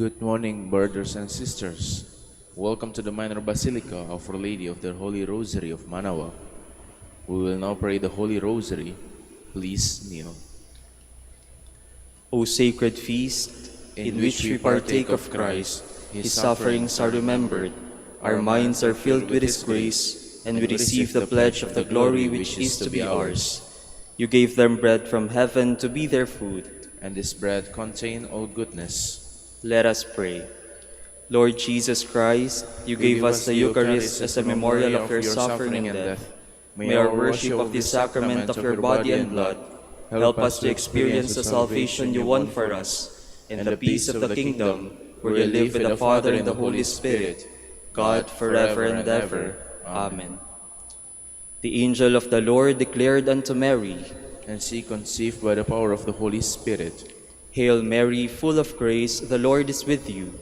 Good morning, brothers and sisters. Welcome to the Minor Basilica of Our Lady of the Holy Rosary of MANAOAG. We will now pray the Holy Rosary. Please kneel. O sacred feast, in which we partake of Christ, His sufferings are remembered, our minds are filled with His grace, and we receive the pledge of the glory which is to be ours. You gave them bread from heaven to be their food, and this bread contain all goodness. Let us pray. Lord Jesus Christ, you gave us the Eucharist as a memorial of your suffering and death. May our worship of this sacrament of your body and blood help us to experience the salvation you won for us, and the peace of the kingdom, where you live with the Father and the Holy Spirit, God forever and ever. Amen. The angel of the Lord declared unto Mary, and she conceived by the power of the Holy Spirit. Hail Mary, full of grace, the Lord is with you.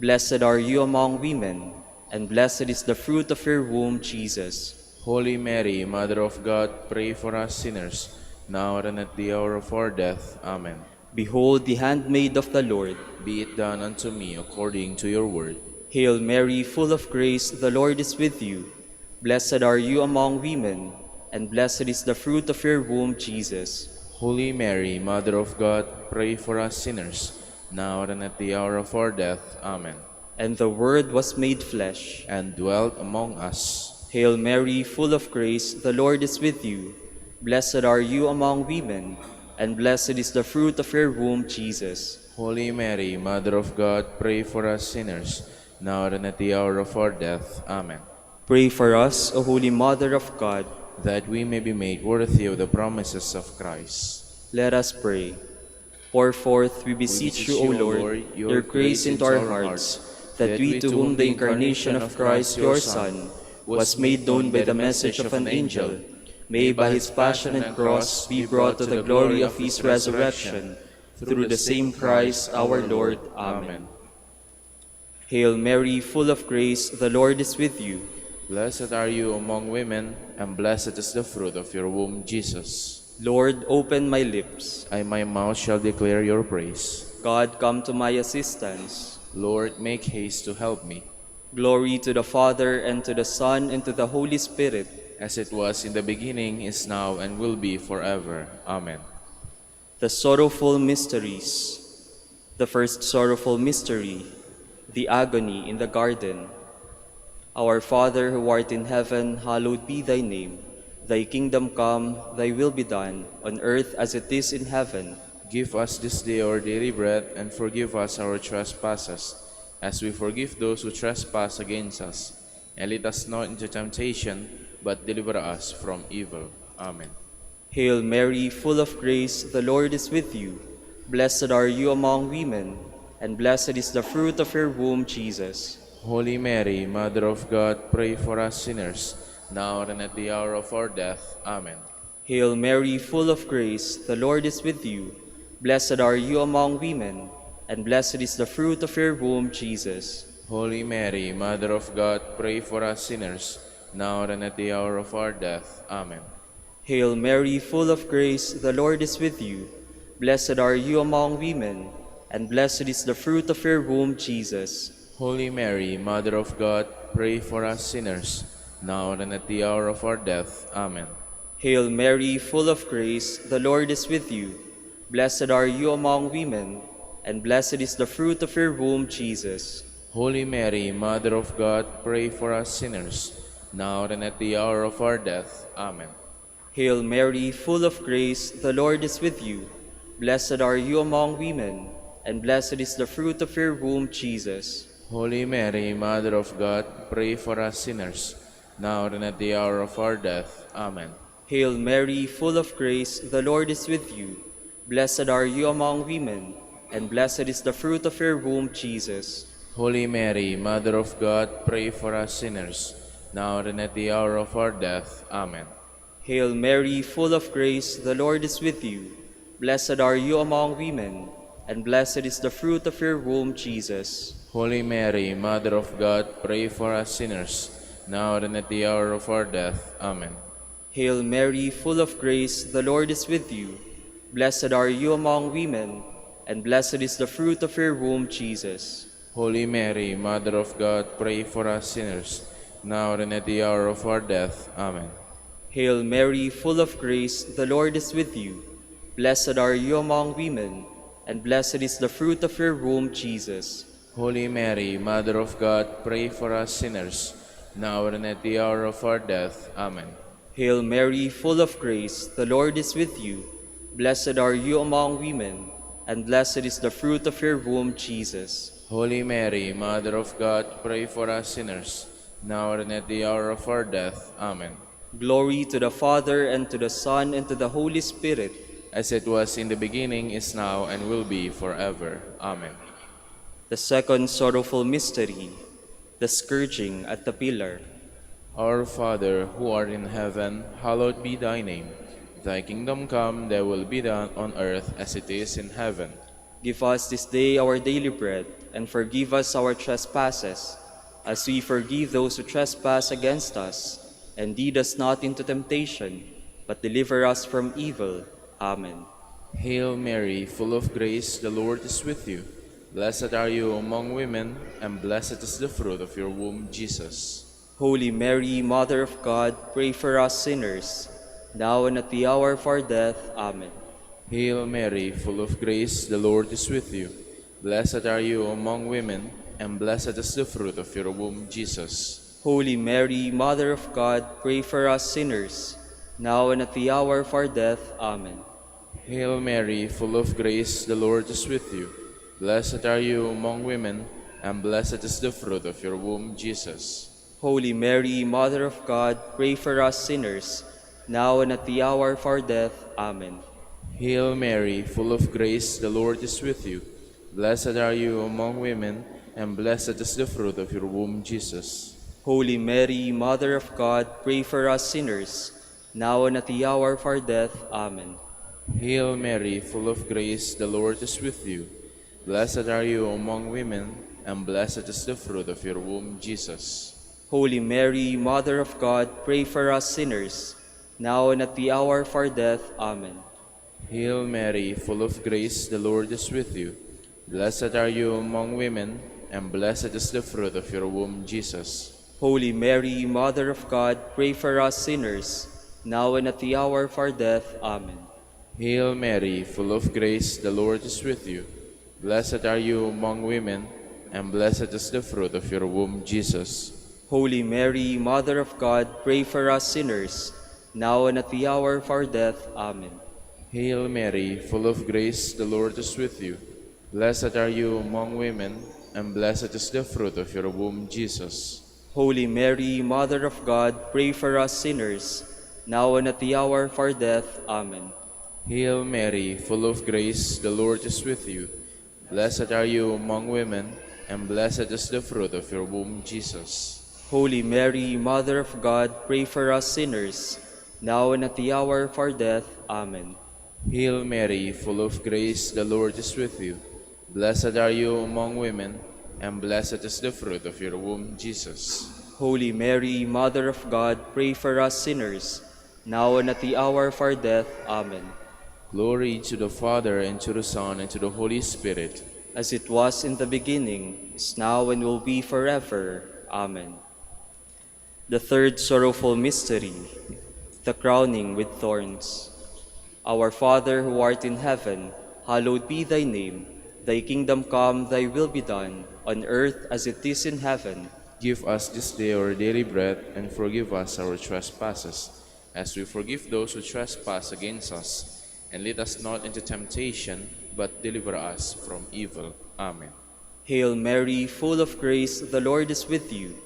Blessed are you among women, and blessed is the fruit of your womb, Jesus. Holy Mary, Mother of God, pray for us sinners, now and at the hour of our death. Amen. Behold the handmaid of the Lord. Be it done unto me according to your word. Hail Mary, full of grace, the Lord is with you. Blessed are you among women, and blessed is the fruit of your womb, Jesus. Holy Mary, Mother of God, pray for us sinners, now and at the hour of our death. Amen. And the Word was made flesh, and dwelt among us. Hail Mary, full of grace, the Lord is with you. Blessed are you among women, and blessed is the fruit of your womb, Jesus. Holy Mary, Mother of God, pray for us sinners, now and at the hour of our death. Amen. Pray for us, O Holy Mother of God, that we may be made worthy of the promises of Christ. Let us pray. Pour forth, we beseech you, O Lord, your grace into our hearts, that we, to whom the incarnation of Christ, your Son, was made known by the message of an angel, may by his passion and cross be brought to the glory of his resurrection, through the same Christ our Lord. Amen. Hail Mary, full of grace, the Lord is with you. Blessed are you among women, and blessed is the fruit of your womb, Jesus. Lord, open my lips, and my mouth shall declare your praise. God, come to my assistance. Lord, make haste to help me. Glory to the Father, and to the Son, and to the Holy Spirit, as it was in the beginning, is now, and will be forever. Amen. The sorrowful mysteries. The first sorrowful mystery, the agony in the garden. Our Father, who art in heaven, hallowed be thy name. Thy kingdom come, thy will be done, on earth as it is in heaven. Give us this day our daily bread, and forgive us our trespasses, as we forgive those who trespass against us. And lead us not into temptation, but deliver us from evil. Amen. Hail Mary, full of grace, the Lord is with you. Blessed are you among women, and blessed is the fruit of your womb, Jesus. Holy Mary, Mother of God, pray for us sinners, now and at the hour of our death. Amen. Hail Mary, full of grace, the Lord is with you. Blessed are you among women, and blessed is the fruit of your womb, Jesus. Holy Mary, Mother of God, pray for us sinners, now and at the hour of our death. Amen. Hail Mary, full of grace, the Lord is with you. Blessed are you among women, and blessed is the fruit of your womb, Jesus. Holy Mary, Mother of God, pray for us sinners, now and at the hour of our death. Amen. Hail Mary, full of grace, the Lord is with you. Blessed are you among women, and blessed is the fruit of your womb, Jesus. Holy Mary, Mother of God, pray for us sinners, now and at the hour of our death. Amen. Hail Mary, full of grace, the Lord is with you. Blessed are you among women, and blessed is the fruit of your womb, Jesus. Holy Mary, Mother of God, pray for us sinners, now and at the hour of our death. Amen. Hail Mary, full of grace, the Lord is with you. Blessed are you among women, and blessed is the fruit of your womb, Jesus. Holy Mary, Mother of God, pray for us sinners, now and at the hour of our death. Amen. Hail Mary, full of grace, the Lord is with you. Blessed are you among women, and blessed is the fruit of your womb, Jesus. Holy Mary, Mother of God, pray for us sinners, now and at the hour of our death. Amen. Hail Mary, full of grace, the Lord is with you. Blessed are you among women, and blessed is the fruit of your womb, Jesus. Holy Mary, Mother of God, pray for us sinners, now and at the hour of our death. Amen. Hail Mary, full of grace, the Lord is with you. Blessed are you among women, and blessed is the fruit of your womb, Jesus. Holy Mary, Mother of God, pray for us sinners, now and at the hour of our death. Amen. Hail Mary, full of grace, the Lord is with you. Blessed are you among women, and blessed is the fruit of your womb, Jesus. Holy Mary, Mother of God, pray for us sinners, now and at the hour of our death. Amen. Glory to the Father, and to the Son, and to the Holy Spirit, as it was in the beginning, is now, and will be forever. Amen. The second sorrowful mystery, the scourging at the pillar. Our Father, who art in heaven, hallowed be thy name. Thy kingdom come, thy will be done on earth as it is in heaven. Give us this day our daily bread, and forgive us our trespasses, as we forgive those who trespass against us. And lead us not into temptation, but deliver us from evil. Amen. Hail Mary, full of grace, the Lord is with you. Blessed are you among women, and blessed is the fruit of your womb, Jesus. Holy Mary, Mother of God, pray for us sinners, now and at the hour of our death. Amen. Hail Mary, full of grace, the Lord is with you. Blessed are you among women, and blessed is the fruit of your womb, Jesus. Holy Mary, Mother of God, pray for us sinners, now and at the hour of our death. Amen. Hail Mary, full of grace, the Lord is with you. Blessed are you among women, and blessed is the fruit of your womb, Jesus. Holy Mary, Mother of God, pray for us sinners, now and at the hour of our death. Amen. Hail Mary, full of grace, the Lord is with you. Blessed are you among women, and blessed is the fruit of your womb, Jesus. Holy Mary, Mother of God, pray for us sinners, now and at the hour of our death. Amen. Hail Mary, full of grace, the Lord is with you. Blessed are you among women, and blessed is the fruit of your womb, Jesus. Holy Mary, Mother of God, pray for us sinners, now and at the hour of our death. Amen. Hail Mary, full of grace, the Lord is with you. Blessed are you among women, and blessed is the fruit of your womb, Jesus. Holy Mary, Mother of God, pray for us sinners, now and at the hour of our death. Amen. Hail Mary, full of grace, the Lord is with you. Blessed are you among women, and blessed is the fruit of your womb, Jesus. Holy Mary, Mother of God, pray for us sinners, now and at the hour of our death. Amen. Hail Mary, full of grace, the Lord is with you. Blessed are you among women, and blessed is the fruit of your womb, Jesus. Holy Mary, Mother of God, pray for us sinners, now and at the hour of our death. Amen. Hail Mary, full of grace, the Lord is with you. Blessed are you among women, and blessed is the fruit of your womb, Jesus. Holy Mary, Mother of God, pray for us sinners, now and at the hour of our death. Amen. Hail Mary, full of grace, the Lord is with you. Blessed are you among women, and blessed is the fruit of your womb, Jesus. Holy Mary, Mother of God, pray for us sinners, now and at the hour of our death. Amen. Glory to the Father, and to the Son, and to the Holy Spirit. As it was in the beginning, is now, and will be forever. Amen. The third sorrowful mystery, the crowning with thorns. Our Father, who art in heaven, hallowed be thy name. Thy kingdom come, thy will be done, on earth as it is in heaven. Give us this day our daily bread, and forgive us our trespasses, as we forgive those who trespass against us. And lead us not into temptation, but deliver us from evil. Amen. Hail Mary, full of grace, the Lord is with you.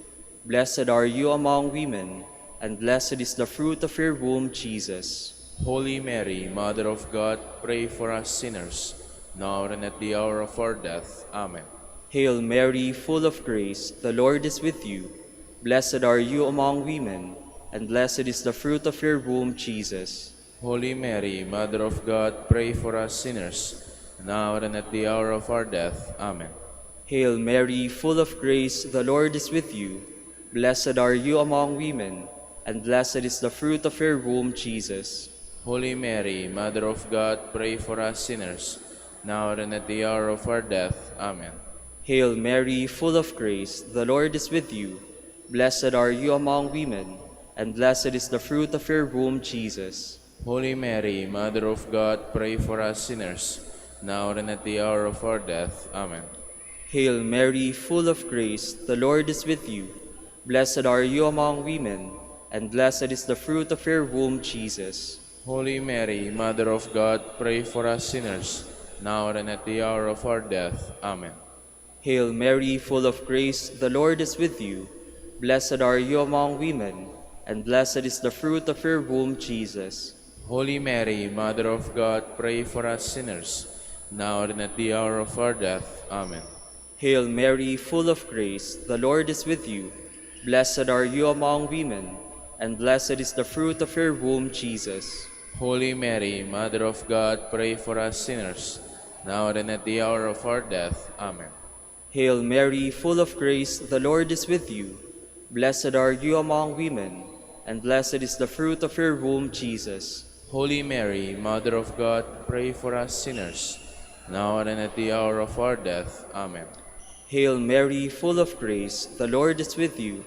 Blessed are you among women, and blessed is the fruit of your womb, Jesus. Holy Mary, Mother of God, pray for us sinners, now and at the hour of our death. Amen. Hail Mary, full of grace, the Lord is with you. Blessed are you among women, and blessed is the fruit of your womb, Jesus. Holy Mary, Mother of God, pray for us sinners, now and at the hour of our death. Amen. Hail Mary, full of grace, the Lord is with you. Blessed are you among women, and blessed is the fruit of your womb, Jesus. Holy Mary, Mother of God, pray for us sinners, now and at the hour of our death. Amen. Hail Mary, full of grace, the Lord is with you. Blessed are you among women, and blessed is the fruit of your womb, Jesus. Holy Mary, Mother of God, pray for us sinners, now and at the hour of our death. Amen. Hail Mary, full of grace, the Lord is with you. Blessed are you among women, and blessed is the fruit of your womb, Jesus. Holy Mary, Mother of God, pray for us sinners, now and at the hour of our death. Amen. Hail Mary, full of grace, the Lord is with you. Blessed are you among women, and blessed is the fruit of your womb, Jesus. Holy Mary, Mother of God, pray for us sinners, now and at the hour of our death. Amen. Hail Mary, full of grace, the Lord is with you. Blessed are you among women, and blessed is the fruit of your womb, Jesus. Holy Mary, Mother of God, pray for us sinners, now and at the hour of our death. Amen. Hail Mary, full of grace, the Lord is with you. Blessed are you among women, and blessed is the fruit of your womb, Jesus. Holy Mary, Mother of God, pray for us sinners, now and at the hour of our death. Amen. Hail Mary, full of grace, the Lord is with you.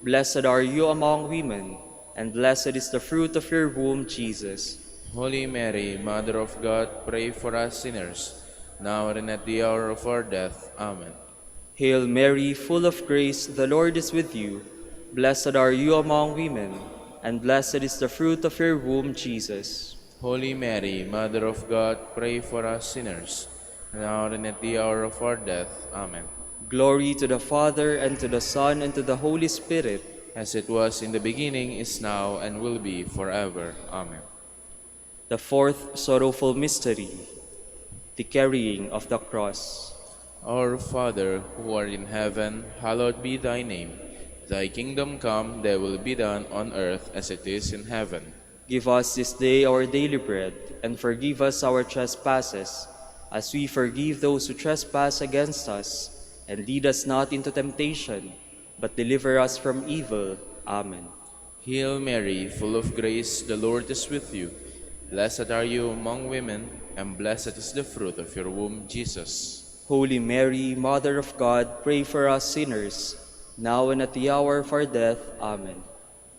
Blessed are you among women, and blessed is the fruit of your womb, Jesus. Holy Mary, Mother of God, pray for us sinners, now and at the hour of our death. Amen. Hail Mary, full of grace, the Lord is with you. Blessed are you among women, and blessed is the fruit of your womb, Jesus. Holy Mary, Mother of God, pray for us sinners, now and at the hour of our death. Amen. Glory to the Father, and to the Son, and to the Holy Spirit, as it was in the beginning, is now, and will be forever. Amen. The fourth sorrowful mystery, the carrying of the cross. Our Father, who art in heaven, hallowed be thy name. Thy kingdom come, thy will be done on earth as it is in heaven. Give us this day our daily bread, and forgive us our trespasses, as we forgive those who trespass against us. And lead us not into temptation, but deliver us from evil. Amen. Hail Mary, full of grace, the Lord is with you. Blessed are you among women, and blessed is the fruit of your womb, Jesus. Holy Mary, Mother of God, pray for us sinners, now and at the hour of our death. Amen.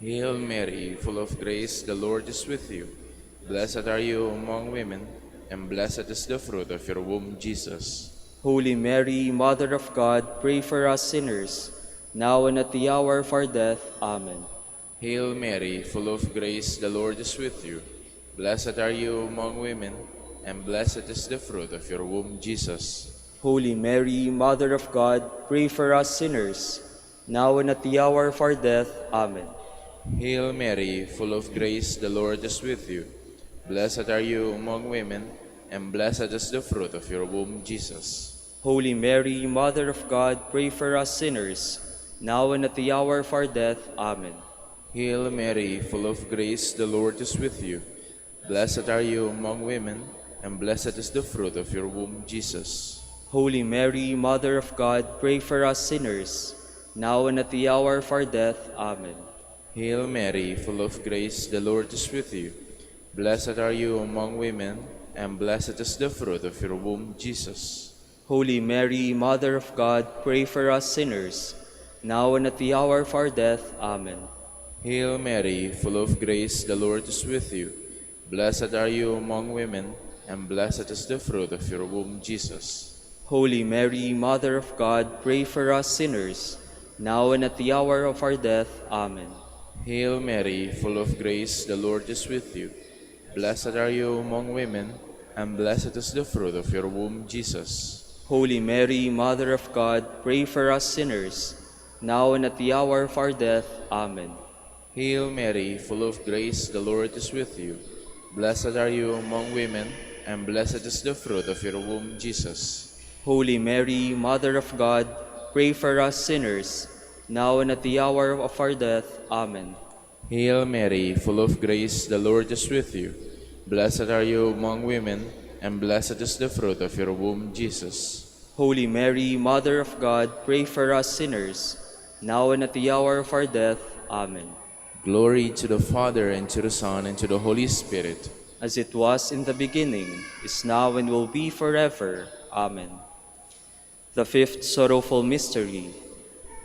Hail Mary, full of grace, the Lord is with you. Blessed are you among women, and blessed is the fruit of your womb, Jesus. Holy Mary, Mother of God, pray for us sinners, now and at the hour of our death. Amen. Hail Mary, full of grace, the Lord is with you. Blessed are you among women, and blessed is the fruit of your womb, Jesus. Holy Mary, Mother of God, pray for us sinners, now and at the hour of our death. Amen. Hail Mary, full of grace, the Lord is with you. Blessed are you among women, and blessed is the fruit of your womb, Jesus. Holy Mary, Mother of God, pray for us sinners, now and at the hour of our death. Amen. Hail Mary, full of grace, the Lord is with you. Blessed are you among women, and blessed is the fruit of your womb, Jesus. Holy Mary, Mother of God, pray for us sinners, now and at the hour of our death. Amen. Hail Mary, full of grace, the Lord is with you. Blessed are you among women, and blessed is the fruit of your womb, Jesus. Holy Mary, Mother of God, pray for us sinners, now and at the hour of our death. Amen. Hail Mary, full of grace, the Lord is with you. Blessed are you among women, and blessed is the fruit of your womb, Jesus. Holy Mary, Mother of God, pray for us sinners, now and at the hour of our death. Amen. Hail Mary, full of grace, the Lord is with you. Blessed are you among women, and blessed is the fruit of your womb, Jesus. Holy Mary, Mother of God, pray for us sinners, now and at the hour of our death. Amen. Hail Mary, full of grace, the Lord is with you. Blessed are you among women, and blessed is the fruit of your womb, Jesus. Holy Mary, Mother of God, pray for us sinners, now and at the hour of our death. Amen. Hail Mary, full of grace, the Lord is with you. Blessed are you among women, and blessed is the fruit of your womb, Jesus. Holy Mary, Mother of God, pray for us sinners, now and at the hour of our death. Amen. Glory to the Father, and to the Son, and to the Holy Spirit, as it was in the beginning, is now, and will be forever. Amen. The fifth sorrowful mystery,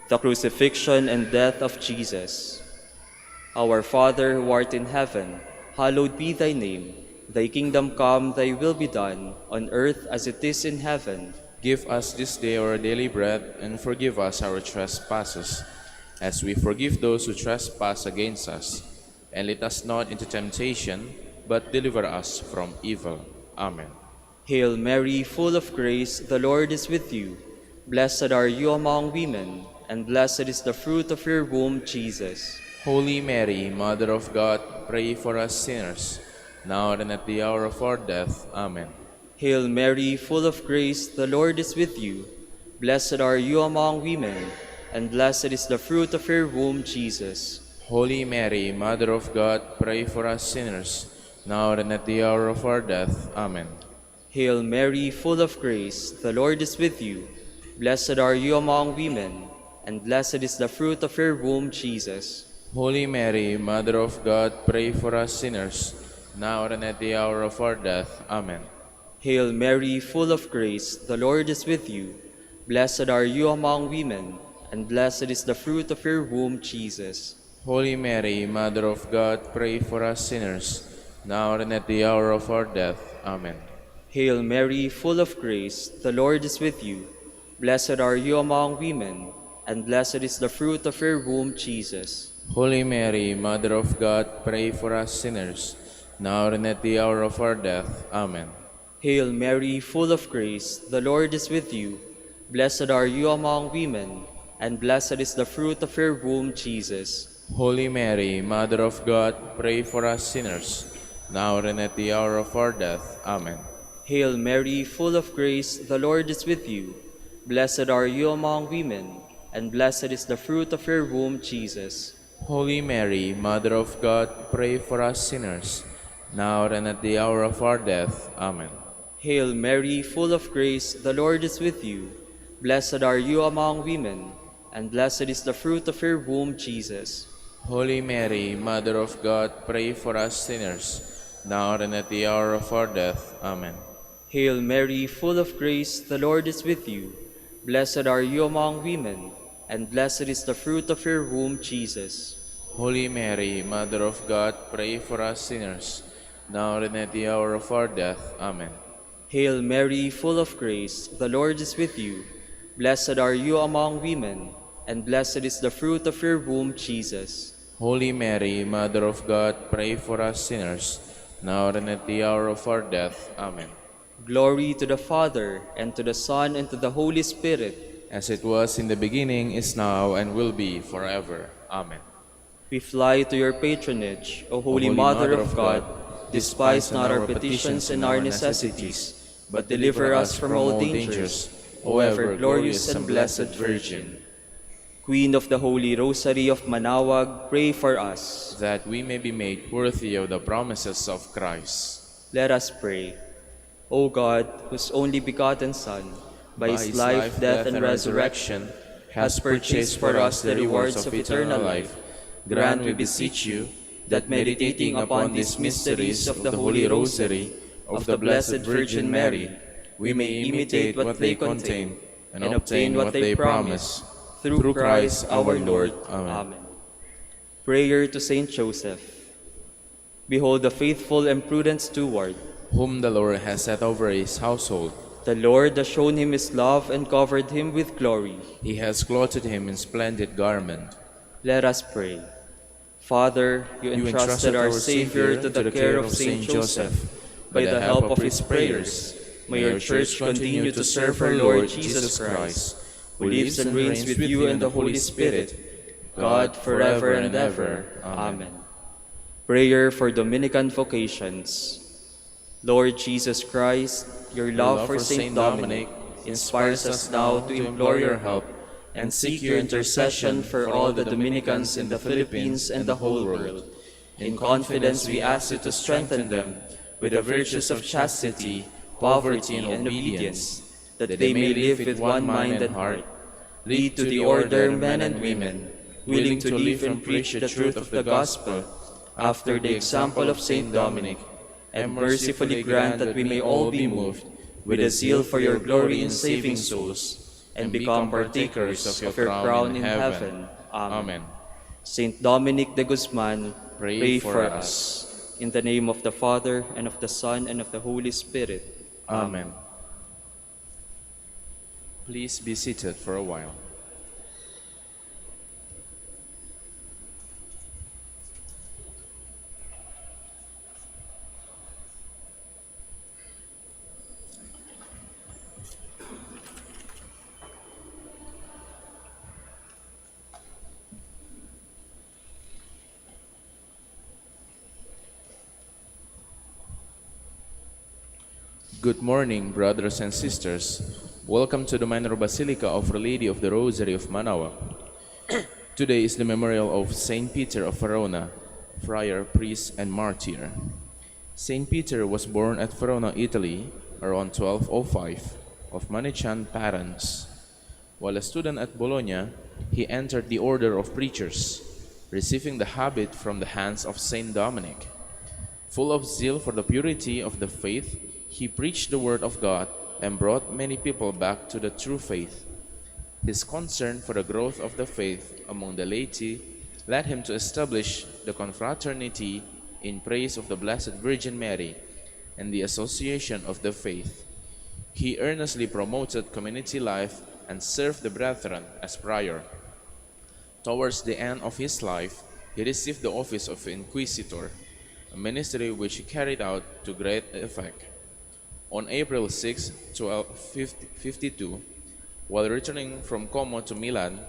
the crucifixion and death of Jesus. Our Father, who art in heaven, hallowed be thy name. Thy kingdom come, thy will be done, on earth as it is in heaven. Give us this day our daily bread, and forgive us our trespasses, as we forgive those who trespass against us. And lead us not into temptation, but deliver us from evil. Amen. Hail Mary, full of grace, the Lord is with you. Blessed are you among women, and blessed is the fruit of your womb, Jesus. Holy Mary, Mother of God, pray for us sinners, now and at the hour of our death. Amen. Hail Mary, full of grace, the Lord is with you. Blessed are you among women, and blessed is the fruit of your womb, Jesus. Holy Mary, Mother of God, pray for us sinners, now and at the hour of our death. Amen. Hail Mary, full of grace, the Lord is with you. Blessed are you among women, and blessed is the fruit of your womb, Jesus. Holy Mary, Mother of God, pray for us sinners, now and at the hour of our death. Amen. Hail Mary, full of grace, the Lord is with you. Blessed are you among women, and blessed is the fruit of your womb, Jesus. Holy Mary, Mother of God, pray for us sinners, now and at the hour of our death. Amen. Hail Mary, full of grace, the Lord is with you. Blessed are you among women, and blessed is the fruit of your womb, Jesus. Holy Mary, Mother of God, pray for us sinners, now and at the hour of our death. Amen. Hail Mary, full of grace, the Lord is with you. Blessed are you among women, and blessed is the fruit of your womb, Jesus. Holy Mary, Mother of God, pray for us sinners, now and at the hour of our death. Amen. Hail Mary, full of grace, the Lord is with you. Blessed are you among women, and blessed is the fruit of your womb, Jesus. Holy Mary, Mother of God, pray for us sinners, now and at the hour of our death. Amen. Hail Mary, full of grace, the Lord is with you. Blessed are you among women, and blessed is the fruit of your womb, Jesus. Holy Mary, Mother of God, pray for us sinners, now and at the hour of our death. Amen. Hail Mary, full of grace, the Lord is with you. Blessed are you among women, and blessed is the fruit of your womb, Jesus. Holy Mary, Mother of God, pray for us sinners, now and at the hour of our death. Amen. Hail Mary, full of grace, the Lord is with you. Blessed are you among women, and blessed is the fruit of your womb, Jesus. Holy Mary, Mother of God, pray for us sinners, now and at the hour of our death. Amen. Glory to the Father, and to the Son, and to the Holy Spirit. As it was in the beginning, is now, and will be forever. Amen. We fly to your patronage, O Holy Mother of God. Despise not our petitions and our necessities, but deliver us from all dangers, O ever glorious and blessed Virgin. Queen of the Holy Rosary of MANAOAG, pray for us, that we may be made worthy of the promises of Christ. Let us pray. O God, whose only begotten Son, by his life, death, and resurrection, has purchased for us the rewards of eternal life, grant, we beseech you, that meditating upon these mysteries of the Holy Rosary of the Blessed Virgin Mary, we may imitate what they contain and obtain what they promise, through Christ our Lord. Amen. Prayer to Saint Joseph. Behold the faithful and prudent steward, whom the Lord has set over his household. The Lord has shown him his love and covered him with glory. He has clothed him in splendid garment. Let us pray. Father, you entrusted our Savior to the care of Saint Joseph. By the help of his prayers, may your Church continue to serve her Lord Jesus Christ, who lives and reigns with you and the Holy Spirit, God, forever and ever. Amen. Prayer for Dominican vocations. Lord Jesus Christ, your love for Saint Dominic inspires us now to implore your help and seek your intercession for all the Dominicans in the Philippines and the whole world. In confidence, we ask you to strengthen them with the virtues of chastity, poverty, and obedience, that they may live with one mind and heart. Lead to the order men and women, willing to live and preach the truth of the gospel, after the example of Saint Dominic, and mercifully grant that we may all be moved with a zeal for your glory in saving souls, and become partakers of your crown in heaven. Amen. Saint Dominic de Guzman, pray for us. In the name of the Father, and of the Son, and of the Holy Spirit. Amen. Please be seated for a while. Good morning, brothers and sisters. Welcome to the Minor Basilica of Our Lady of the Rosary of MANAOAG. Today is the memorial of Saint Peter of Verona, friar, priest, and martyr. Saint Peter was born at Verona, Italy, around 1205, of Manichean parents. While a student at Bologna, he entered the order of preachers, receiving the habit from the hands of Saint Dominic. Full of zeal for the purity of the faith, he preached the word of God and brought many people back to the true faith. His concern for the growth of the faith among the laity led him to establish the confraternity in praise of the Blessed Virgin Mary and the association of the faith. He earnestly promoted community life and served the brethren as prior. Towards the end of his life, he received the office of inquisitor, a ministry which he carried out to great effect. On April 6, 1252, while returning from Como to Milan,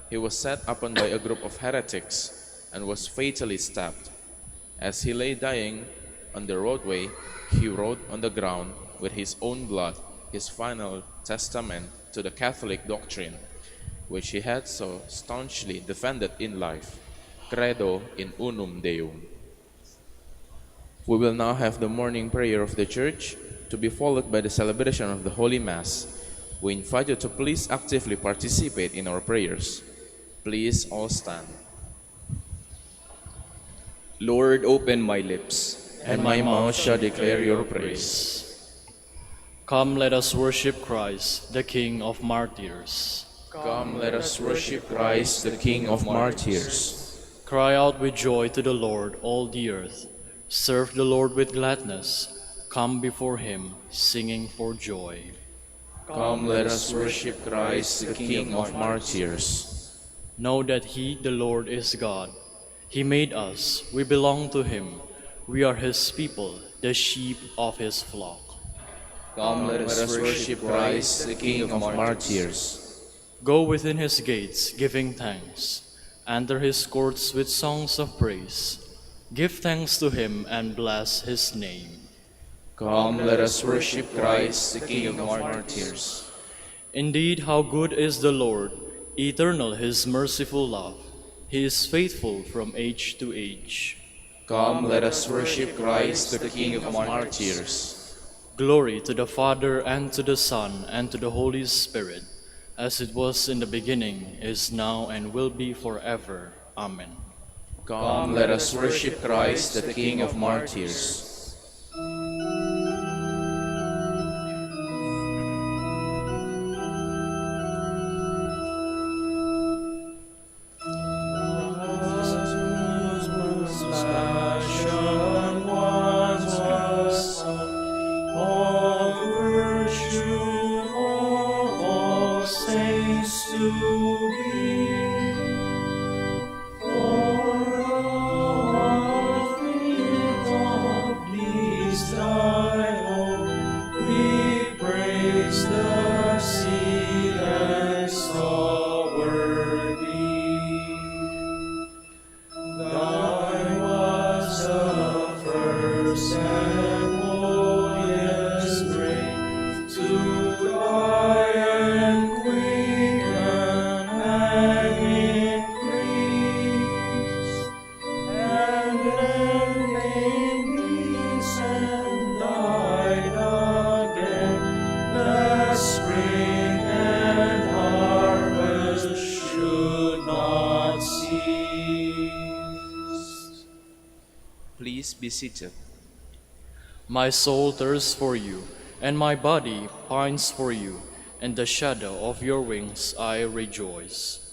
he was set upon by a group of heretics and was fatally stabbed. As he lay dying on the roadway, he wrote on the ground with his own blood his final testament to the Catholic doctrine, which he had so staunchly defended in life, Credo in unum Deum. We will now have the morning prayer of the Church, to be followed by the celebration of the Holy Mass. We invite you to please actively participate in our prayers. Please all stand. Lord, open my lips, And my mouth shall declare your praise. Come, let us worship Christ, the King of martyrs. Come, let us worship Christ, the King of martyrs. Cry out with joy to the Lord, all the earth. Serve the Lord with gladness. Come before him, singing for joy. Come, let us worship Christ, the King of martyrs. Know that he, the Lord, is God. He made us, we belong to him. We are his people, the sheep of his flock. Come, let us worship Christ, the King of martyrs. Go within his gates, giving thanks. Enter his courts with songs of praise. Give thanks to him and bless his name. Come, let us worship Christ, the King of martyrs. Indeed, how good is the Lord, eternal his merciful love. He is faithful from age to age. Come, let us worship Christ, the King of martyrs. Glory to the Father, and to the Son, and to the Holy Spirit, as it was in the beginning, is now, and will be forever. Amen. Come, let us worship Christ, the King of martyrs. Please be seated. My soul thirsts for you, and my body pines for you. In the shadow of your wings I rejoice.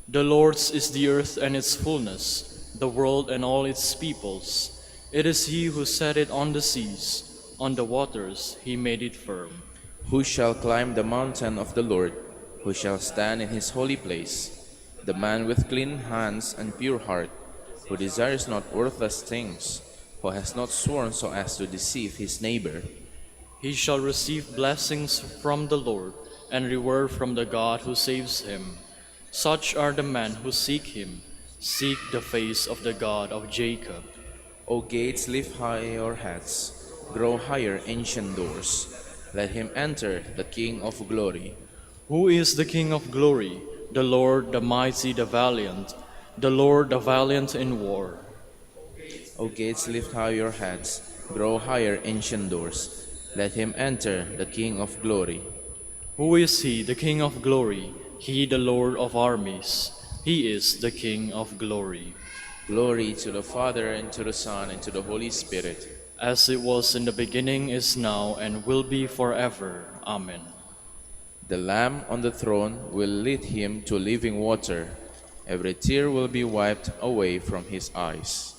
The Lord's is the earth and its fullness, the world and all its peoples. It is He who set it on the seas, on the waters He made it firm. Who shall climb the mountain of the Lord? Who shall stand in his holy place? The man with clean hands and pure heart, who desires not worthless things, who has not sworn so as to deceive his neighbor. He shall receive blessings from the Lord, and reward from the God who saves him. Such are the men who seek Him, seek the face of the God of Jacob. O gates, lift high your heads, grow higher, ancient doors. Let him enter, the King of glory. Who is the King of glory? The Lord, the mighty, the valiant, the Lord, the valiant in war. O gates, lift high your heads, grow higher, ancient doors. Let him enter, the King of glory. Who is He, the King of glory? He, the Lord of armies. He is the King of glory. Glory to the Father, and to the Son, and to the Holy Spirit. As it was in the beginning, is now, and will be forever. Amen. The Lamb on the throne will lead him to living water. Every tear will be wiped away from his eyes.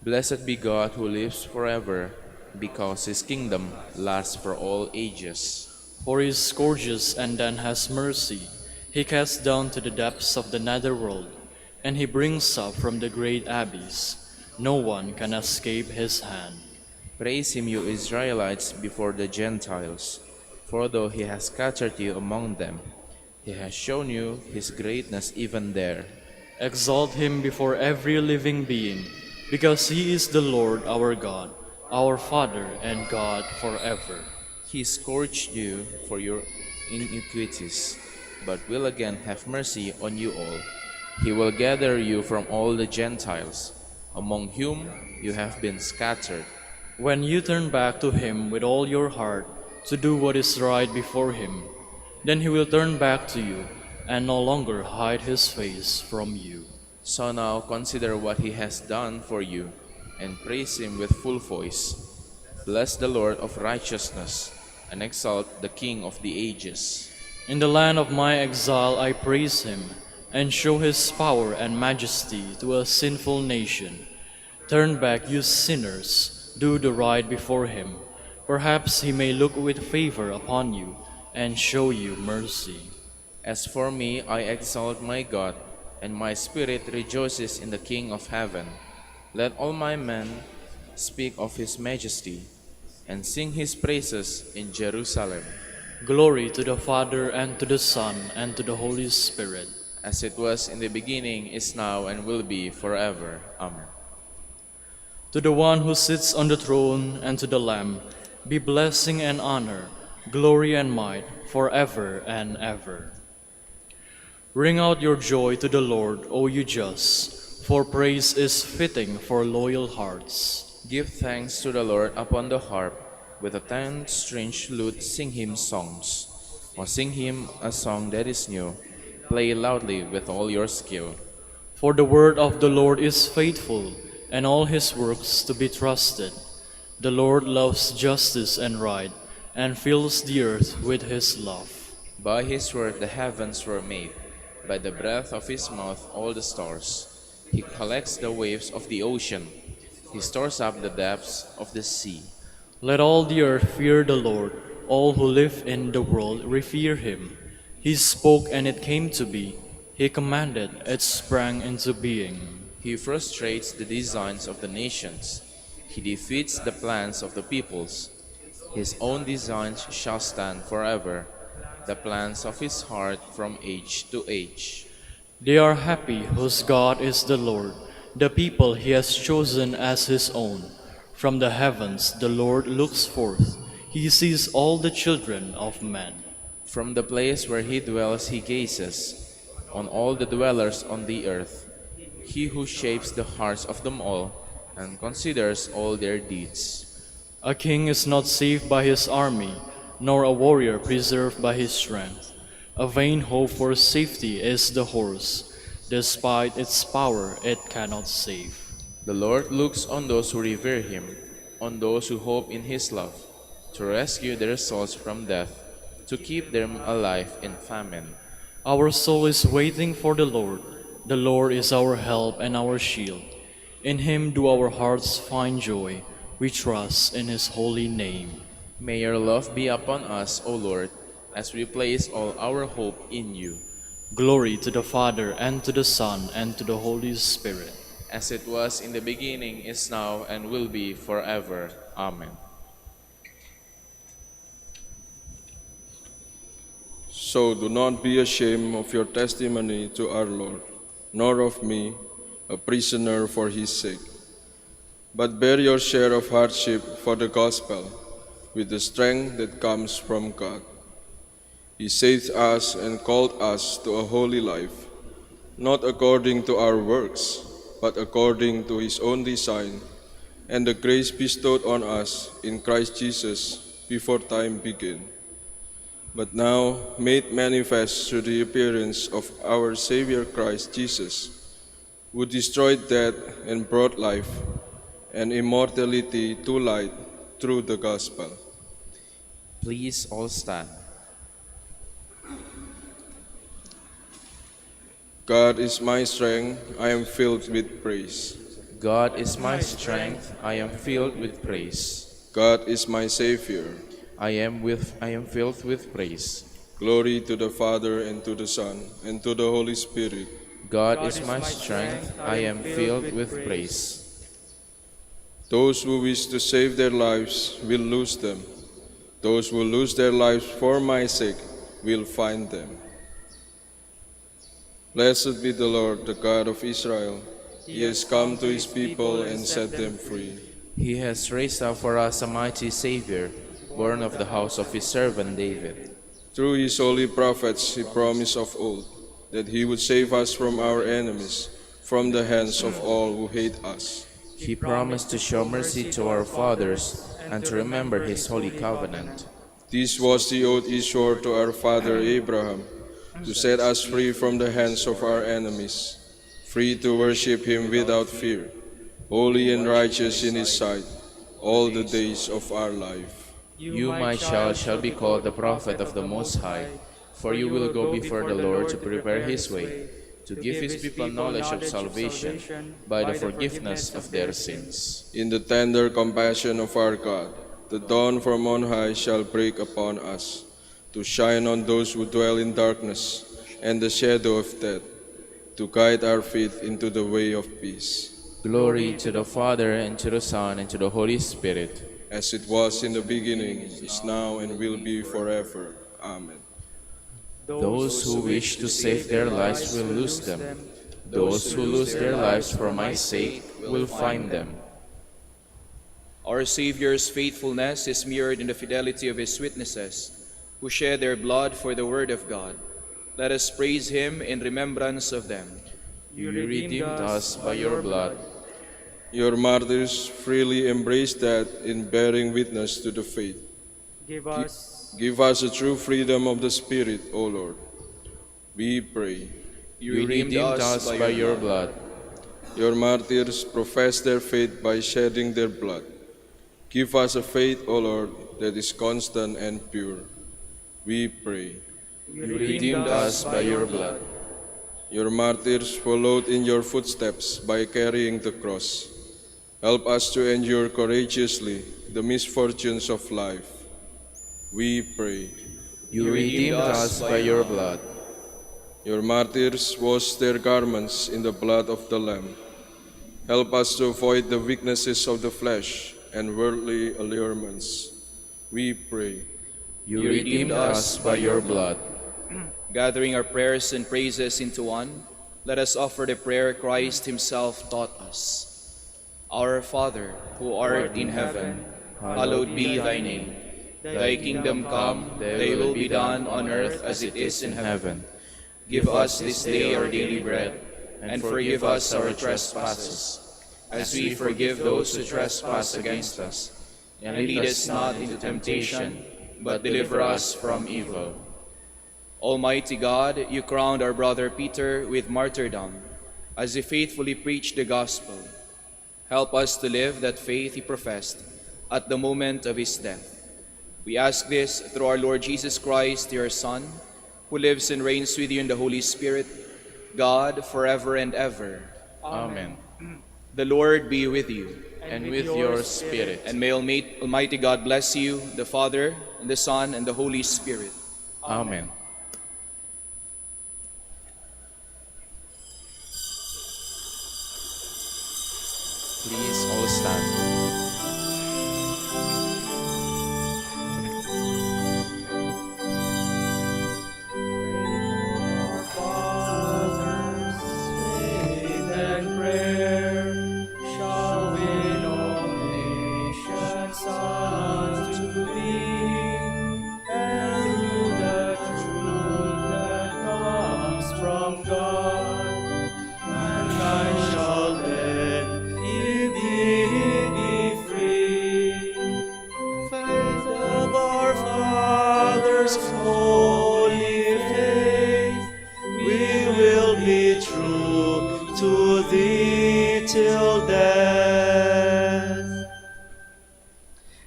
Blessed be God who lives forever, because his kingdom lasts for all ages. For He scourges and then has mercy. He casts down to the depths of the netherworld, and He brings up from the great abyss. No one can escape His hand. Praise him, you Israelites, before the Gentiles. For though he has scattered you among them, he has shown you his greatness even there. Exalt Him before every living being, because He is the Lord our God, our Father and God forever. He scourged you for your iniquities, but will again have mercy on you all. He will gather you from all the Gentiles, among whom you have been scattered. When you turn back to Him with all your heart to do what is right before Him, then He will turn back to you and no longer hide His face from you. So now consider what he has done for you, and praise him with full voice. Bless the Lord of righteousness, and exalt the King of the ages. In the land of my exile I praise Him, and show His power and majesty to a sinful nation. Turn back, you sinners, do the right before Him. Perhaps He may look with favor upon you, and show you mercy. As for me, I exalt my God, and my spirit rejoices in the King of heaven. Let all my men speak of his majesty, and sing his praises in Jerusalem. Glory to the Father, and to the Son, and to the Holy Spirit. As it was in the beginning, is now, and will be forever. Amen. To the one who sits on the throne, and to the Lamb, be blessing and honor, glory and might, forever and ever. Ring out your joy to the Lord, O you just, for praise is fitting for loyal hearts. Give thanks to the Lord upon the harp. With a 10-stringed lute sing him songs. Or sing him a song that is new. Play loudly with all your skill. For the word of the Lord is faithful, and all His works to be trusted. The Lord loves justice and right, and fills the earth with His love. By his word the heavens were made. By the breath of his mouth all the stars. He collects the waves of the ocean. He stores up the depths of the sea. Let all the earth fear the Lord. All who live in the world revere Him. He spoke and it came to be. He commanded, it sprang into being. He frustrates the designs of the nations. He defeats the plans of the peoples. His own designs shall stand forever, the plans of his heart from age to age. They are happy whose God is the Lord, the people He has chosen as His own. From the heavens the Lord looks forth. He sees all the children of men. From the place where He dwells He gazes on all the dwellers on the earth. He who shapes the hearts of them all and considers all their deeds. A king is not saved by his army, nor a warrior preserved by his strength. A vain hope for safety is the horse. Despite its power, it cannot save. The Lord looks on those who revere Him, on those who hope in his love, to rescue their souls from death, to keep them alive in famine. Our soul is waiting for the Lord. The Lord is our help and our shield. In him do our hearts find joy. We trust in his holy name. May your love be upon us, O Lord, as we place all our hope in you. Glory to the Father, and to the Son, and to the Holy Spirit. As it was in the beginning, is now, and will be forever. Amen. So do not be ashamed of your testimony to our Lord, nor of me, a prisoner for his sake. But bear your share of hardship for the gospel, with the strength that comes from God. He saved us and called us to a holy life, not according to our works, but according to his own design, and the grace bestowed on us in Christ Jesus before time began, but now made manifest through the appearance of our Savior Christ Jesus, who destroyed death and brought life and immortality to light through the gospel. Please all stand. God is my strength, I am filled with praise. God is my strength, I am filled with praise. God is my Savior. I am filled with praise. Glory to the Father, and to the Son, and to the Holy Spirit. God is my strength, I am filled with praise. Those who wish to save their lives will lose them. Those who lose their lives for my sake will find them. Blessed be the Lord, the God of Israel. He has come to his people and set them free. He has raised up for us a mighty Savior, born of the house of his servant David. Through his holy prophets he promised of old that he would save us from our enemies, from the hands of all who hate us. He promised to show mercy to our fathers and to remember his holy covenant. This was the oath he swore to our father Abraham, to set us free from the hands of our enemies, free to worship him without fear, holy and righteous in his sight, all the days of our life. You, my child, shall be called the prophet of the Most High, for you will go before the Lord to prepare his way, to give his people knowledge of salvation by the forgiveness of their sins. In the tender compassion of our God, the dawn from on high shall break upon us, to shine on those who dwell in darkness and the shadow of death, to guide our feet into the way of peace. Glory to the Father, and to the Son, and to the Holy Spirit. As it was in the beginning, is now, and will be forever. Amen. Those who wish to save their lives will lose them. Those who lose their lives for my sake will find them. Our Savior's faithfulness is mirrored in the fidelity of his witnesses, who shed their blood for the word of God. Let us praise him in remembrance of them. You redeemed us by your blood. Your martyrs freely embrace death in bearing witness to the faith. Give us Give us a true freedom of the Spirit, O Lord. We pray. You redeemed us by your blood. Your martyrs profess their faith by shedding their blood. Give us a faith, O Lord, that is constant and pure. We pray. You redeemed us by your blood. Your martyrs followed in your footsteps by carrying the cross. Help us to endure courageously the misfortunes of life. We pray. You redeemed us by your blood. Your martyrs washed their garments in the blood of the Lamb. Help us to avoid the weaknesses of the flesh and worldly allurements. We pray. You redeemed us by your blood. Gathering our prayers and praises into one, let us offer the prayer Christ himself taught us. Our Father, who art in heaven, hallowed be thy name. Thy kingdom come, thy will be done on earth as it is in heaven. Give us this day our daily bread, and forgive us our trespasses, as we forgive those who trespass against us. And lead us not into temptation, but deliver us from evil. Almighty God, you crowned our brother Peter with martyrdom, as he faithfully preached the gospel. Help us to live that faith he professed, at the moment of his death. We ask this through our Lord Jesus Christ, your Son, who lives and reigns with you in the Holy Spirit, God, forever and ever. Amen. The Lord be with you. And with your spirit. And may Almighty God bless you, the Father, and the Son, and the Holy Spirit. Amen. Please all stand.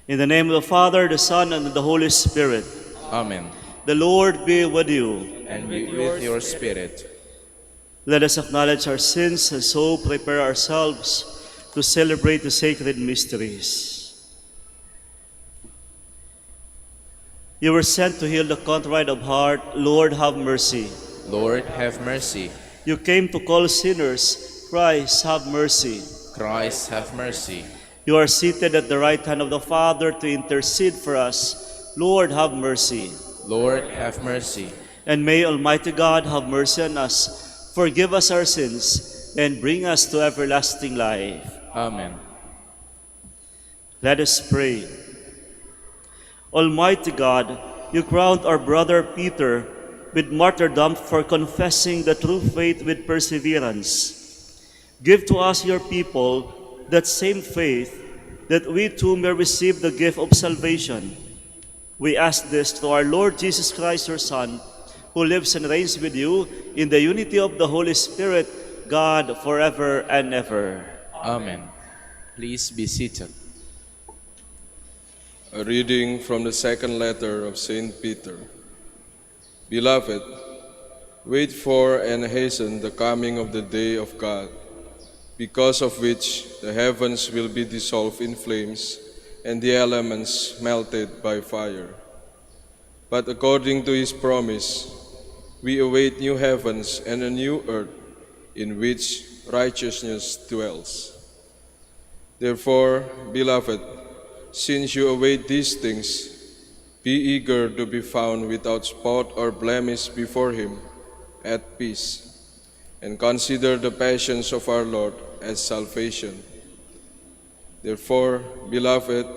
In the name of the Father, the Son, and the Holy Spirit. Amen. The Lord be with you. And with your spirit. Let us acknowledge our sins and so prepare ourselves to celebrate the sacred mysteries. You were sent to heal the contrite of heart. Lord, have mercy. Lord, have mercy. You came to call sinners. Christ, have mercy. Christ, have mercy. You are seated at the right hand of the Father to intercede for us. Lord, have mercy. Lord, have mercy. And may Almighty God have mercy on us, forgive us our sins, and bring us to everlasting life. Amen. Let us pray. Almighty God, you crowned our brother Peter with martyrdom for confessing the true faith with perseverance. Give to us, your people, that same faith, that we too may receive the gift of salvation. We ask this through our Lord Jesus Christ, your Son, who lives and reigns with you in the unity of the Holy Spirit, God, forever and ever. Amen. Please be seated. A reading from the second letter of St. Peter. Beloved, wait for and hasten the coming of the day of God, because of which the heavens will be dissolved in flames and the elements melted by fire. But according to his promise, we await new heavens and a new earth in which righteousness dwells. Therefore, beloved, since you await these things, be eager to be found without spot or blemish before him, at peace, and consider the passions of our Lord as salvation. Therefore, beloved,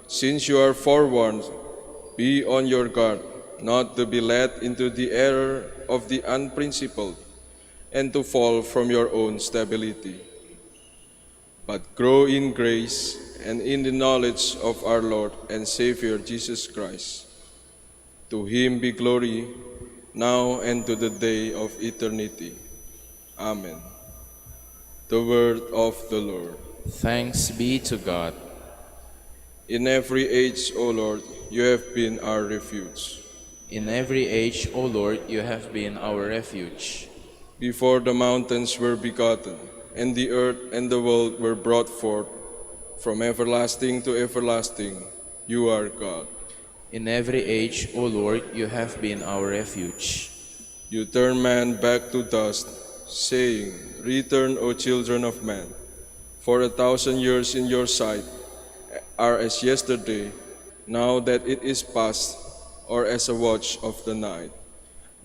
since you are forewarned, be on your guard, not to be led into the error of the unprincipled, and to fall from your own stability. But grow in grace and in the knowledge of our Lord and Savior Jesus Christ. To him be glory, now and to the day of eternity. Amen. The word of the Lord. Thanks be to God. In every age, O Lord, you have been our refuge. In every age, O Lord, you have been our refuge. Before the mountains were begotten, and the earth and the world were brought forth, from everlasting to everlasting, you are God. In every age, O Lord, you have been our refuge. You turn man back to dust, saying, Return, O children of man, for 1,000 years in your sight are as yesterday, now that it is past, or as a watch of the night.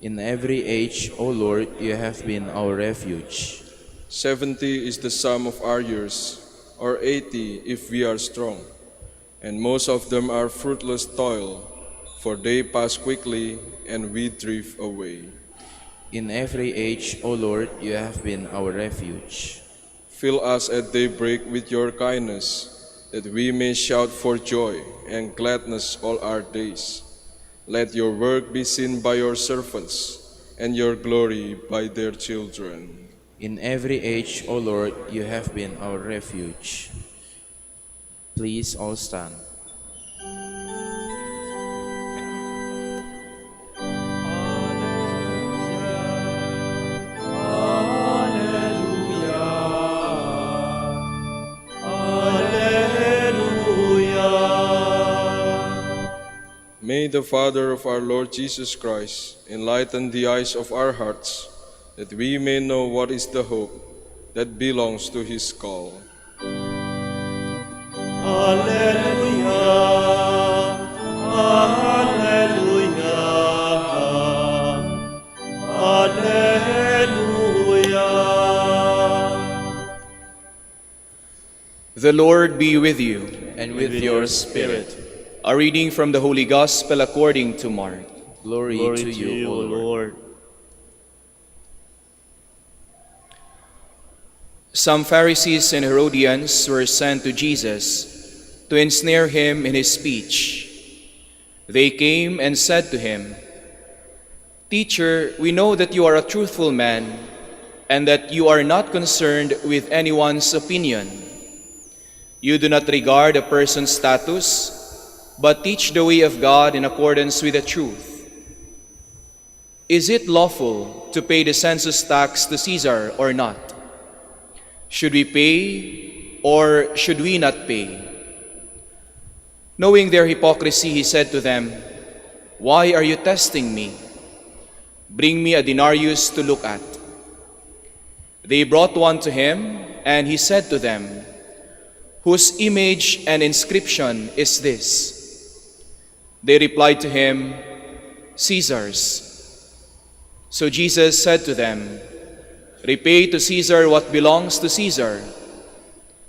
In every age, O Lord, you have been our refuge. 70 is the sum of our years, or 80 if we are strong, and most of them are fruitless toil, for they pass quickly and we drift away. In every age, O Lord, you have been our refuge. Fill us at daybreak with your kindness, that we may shout for joy and gladness all our days. Let your work be seen by your servants, and your glory by their children. In every age, O Lord, you have been our refuge. Please all stand. May the Father of our Lord Jesus Christ enlighten the eyes of our hearts, that we may know what is the hope that belongs to his call. Alleluia, alleluia, alleluia. The Lord be with you. And with your spirit. A reading from the Holy Gospel according to Mark. Glory to you, O Lord. Some Pharisees and Herodians were sent to Jesus to ensnare him in his speech. They came and said to him, "Teacher, we know that you are a truthful man and that you are not concerned with anyone's opinion. You do not regard a person's status, but teach the way of God in accordance with the truth. Is it lawful to pay the census tax to Caesar or not? Should we pay or should we not pay?" Knowing their hypocrisy, he said to them, "Why are you testing me? Bring me a denarius to look at." They brought one to him, and he said to them, "Whose image and inscription is this?" They replied to him, "Caesar's." So Jesus said to them, "Repay to Caesar what belongs to Caesar,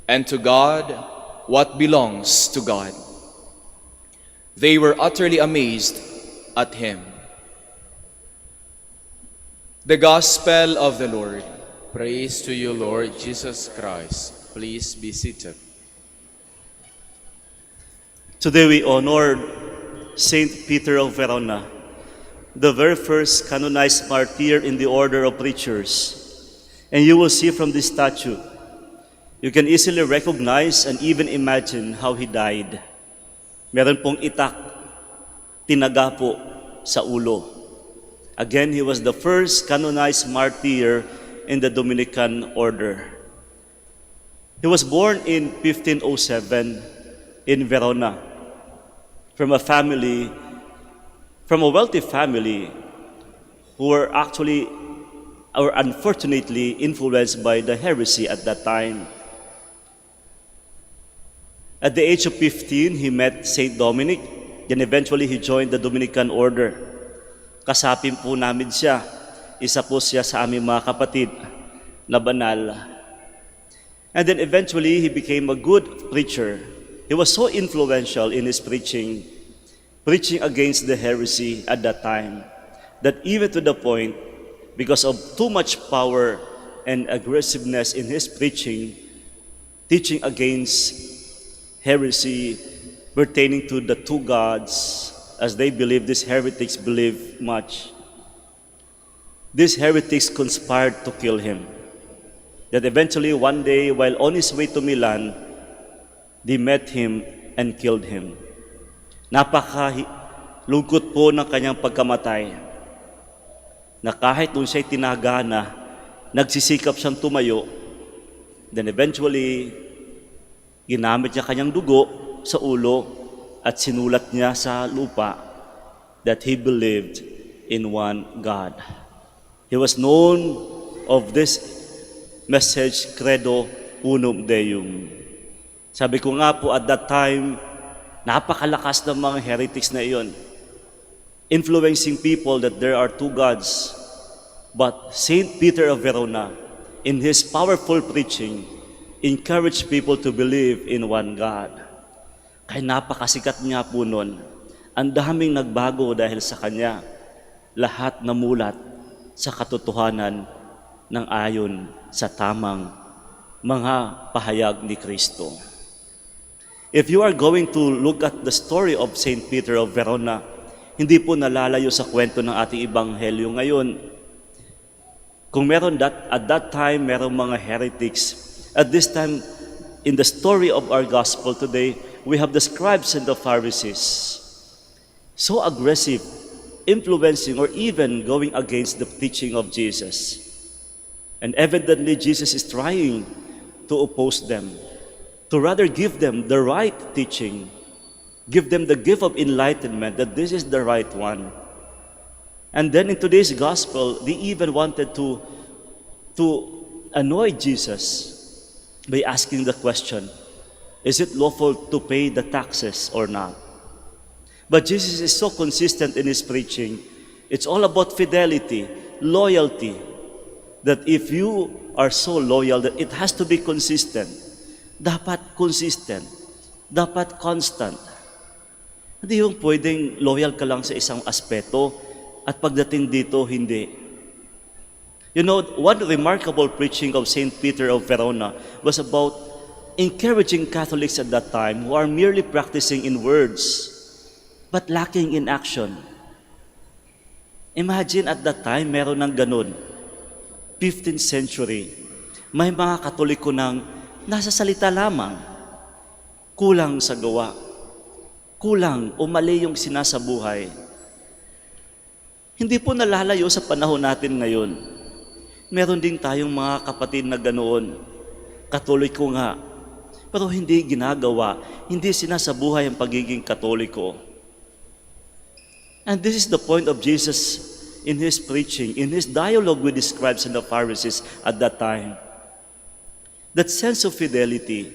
and to God what belongs to God." They were utterly amazed at him. The Gospel of the Lord. Praise to you, Lord Jesus Christ. Please be seated. Today we honor Saint Peter of Verona, the very first canonized martyr in the order of preachers. And you will see from this statue, you can easily recognize and even imagine how he died. Meron pong itak, tinaga po sa ulo. Again, he was the first canonized martyr in the Dominican order. He was born in 1507 in Verona from a wealthy family who were actually or unfortunately influenced by the heresy at that time. At the age of 15, he met Saint Dominic, then eventually he joined the Dominican order. Kasapin po namin siya, isa po siya sa aming mga kapatid na banal. And then eventually he became a good preacher. He was so influential in his preaching against the heresy at that time, that even to the point, because of too much power and aggressiveness in his preaching, teaching against heresy pertaining to the two gods, as they believe, these heretics believe much. These heretics conspired to kill him. That eventually one day, while on his way to Milan, they met him and killed him. Napaka-lungkot po ng kanyang pagkamatay, na kahit nung siya'y tinagana, nagsisikap siyang tumayo, then eventually, ginamit niya kanyang dugo sa ulo at sinulat niya sa lupa that he believed in one God. He was known of this message, Credo Unum Deum. Sabi ko nga po, at that time, napakalakas ng mga heretics na iyon, influencing people that there are two gods. But Saint Peter of Verona, in his powerful preaching, encouraged people to believe in one God. Kaya napakasikat niya po nun. Ang daming nagbago dahil sa kanya. Lahat namulat sa katotohanan ng ayon sa tamang mga pahayag ni Kristo. If you are going to look at the story of Saint Peter of Verona, hindi po nalalayo sa kwento ng ating ebanghelyo ngayon. Kung meron at that time, merong mga heretics. At this time, in the story of our gospel today, we have the scribes and the Pharisees, so aggressive, influencing or even going against the teaching of Jesus. And evidently, Jesus is trying to oppose them, to rather give them the right teaching, give them the gift of enlightenment that this is the right one. And then in today's gospel, they even wanted to annoy Jesus by asking the question, is it lawful to pay the taxes or not? But Jesus is so consistent in his preaching. It's all about fidelity, loyalty, that if you are so loyal that it has to be consistent. Dapat consistent. Dapat constant. Hindi yung pwedeng loyal ka lang sa isang aspeto at pagdating dito, hindi. You know, one remarkable preaching of St. Peter of Verona was about encouraging Catholics at that time who are merely practicing in words but lacking in action. Imagine at that time, meron ng ganun. 15th century, may mga Katoliko nang nasa salita lamang, kulang sa gawa, kulang o mali yung sinasabuhay. Hindi po nalalayo sa panahon natin ngayon. Meron din tayong mga kapatid na ganoon, Katoliko nga, pero hindi ginagawa, hindi sinasabuhay ang pagiging Katoliko. And this is the point of Jesus in his preaching, in his dialogue with the scribes and the Pharisees at that time. That sense of fidelity,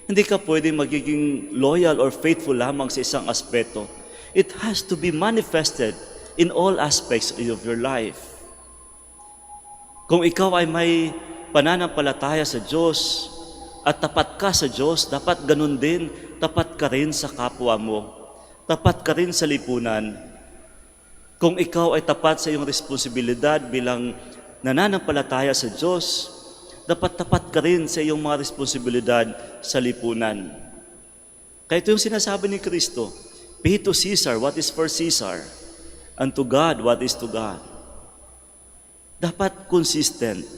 hindi ka pwedeng magiging loyal or faithful lamang sa isang aspeto. It has to be manifested in all aspects of your life. Kung ikaw ay may pananampalataya sa Diyos at tapat ka sa Diyos, dapat ganun din, tapat ka rin sa kapwa mo. Tapat ka rin sa lipunan. Kung ikaw ay tapat sa iyong responsibilidad bilang nananampalataya sa Diyos, dapat tapat ka rin sa iyong mga responsibilidad sa lipunan. Kaya ito yung sinasabi ni Kristo, pay to Caesar what is for Caesar, and to God what is to God. Dapat consistent.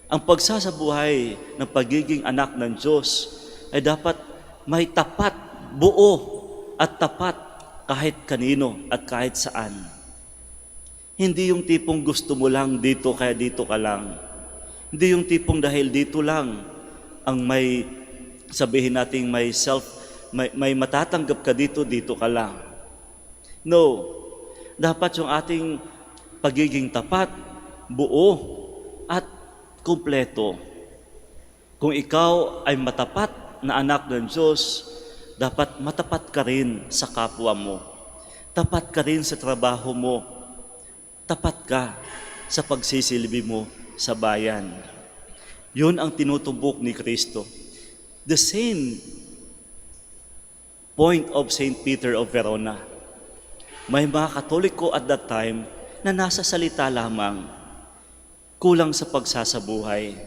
Ang pagsasabuhay ng pagiging anak ng Diyos ay dapat may tapat, buo at tapat kahit kanino at kahit saan. Hindi yung tipong gusto mo lang dito kaya dito ka lang. Hindi yung tipong dahil dito lang ang may sabihin nating may matatanggap ka dito, dito ka lang. No. Dapat yung ating pagiging tapat, buo at kumpleto. Kung ikaw ay matapat na anak ng Diyos, dapat matapat ka rin sa kapwa mo. Tapat ka rin sa trabaho mo. Tapat ka sa pagsisilbi mo sa bayan. Yun ang tinutumbok ni Kristo. The same point of St. Peter of Verona. May mga Katoliko at that time na nasa salita lamang, kulang sa pagsasabuhay.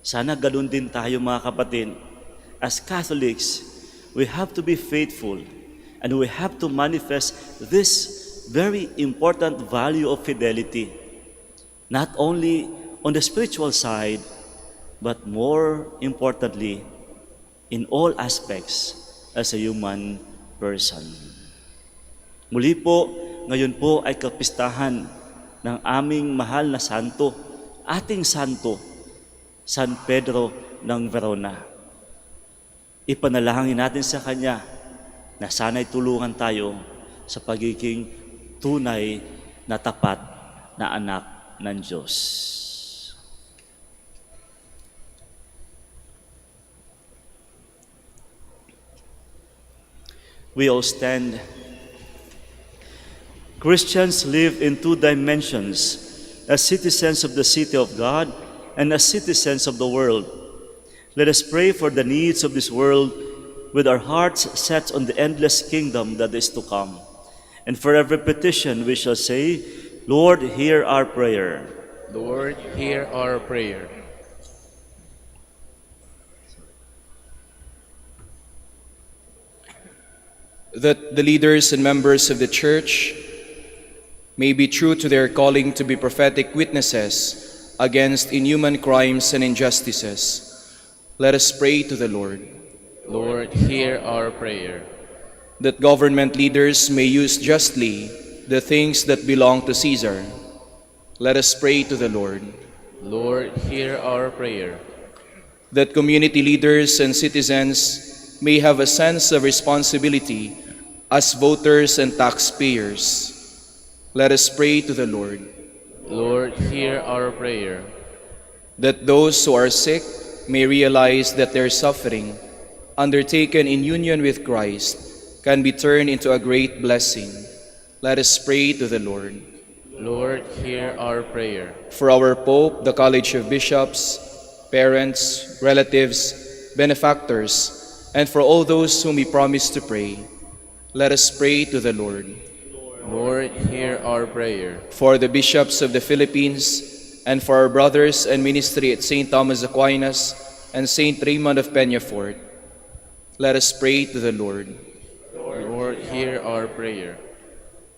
Sana ganun din tayo mga kapatid. As Catholics, we have to be faithful and we have to manifest this very important value of fidelity, not only on the spiritual side, but more importantly, in all aspects as a human person. Muli po, ngayon po ay kapistahan ng aming mahal na santo, ating santo, San Pedro ng Verona. Ipanalangin natin sa Kanya na sana'y tulungan tayo sa pagiging tunay na tapat na anak ng Diyos. We all stand. Christians live in two dimensions, as citizens of the city of God and as citizens of the world. Let us pray for the needs of this world with our hearts set on the endless kingdom that is to come. And for every petition we shall say, Lord, hear our prayer. Lord, hear our prayer. That the leaders and members of the Church may be true to their calling to be prophetic witnesses against inhuman crimes and injustices. Let us pray to the Lord. Lord, hear our prayer. That government leaders may use justly the things that belong to Caesar. Let us pray to the Lord. Lord, hear our prayer. That community leaders and citizens may have a sense of responsibility as voters and taxpayers. Let us pray to the Lord. Lord, hear our prayer. That those who are sick may realize that their suffering, undertaken in union with Christ, can be turned into a great blessing. Let us pray to the Lord. Lord, hear our prayer. For our Pope, the College of Bishops, parents, relatives, benefactors, and for all those whom we promise to pray, let us pray to the Lord. Lord, hear our prayer. For the bishops of the Philippines, and for our brothers and ministry at St. Thomas Aquinas and St. Raymond of Peñafort, let us pray to the Lord. Lord, hear our prayer.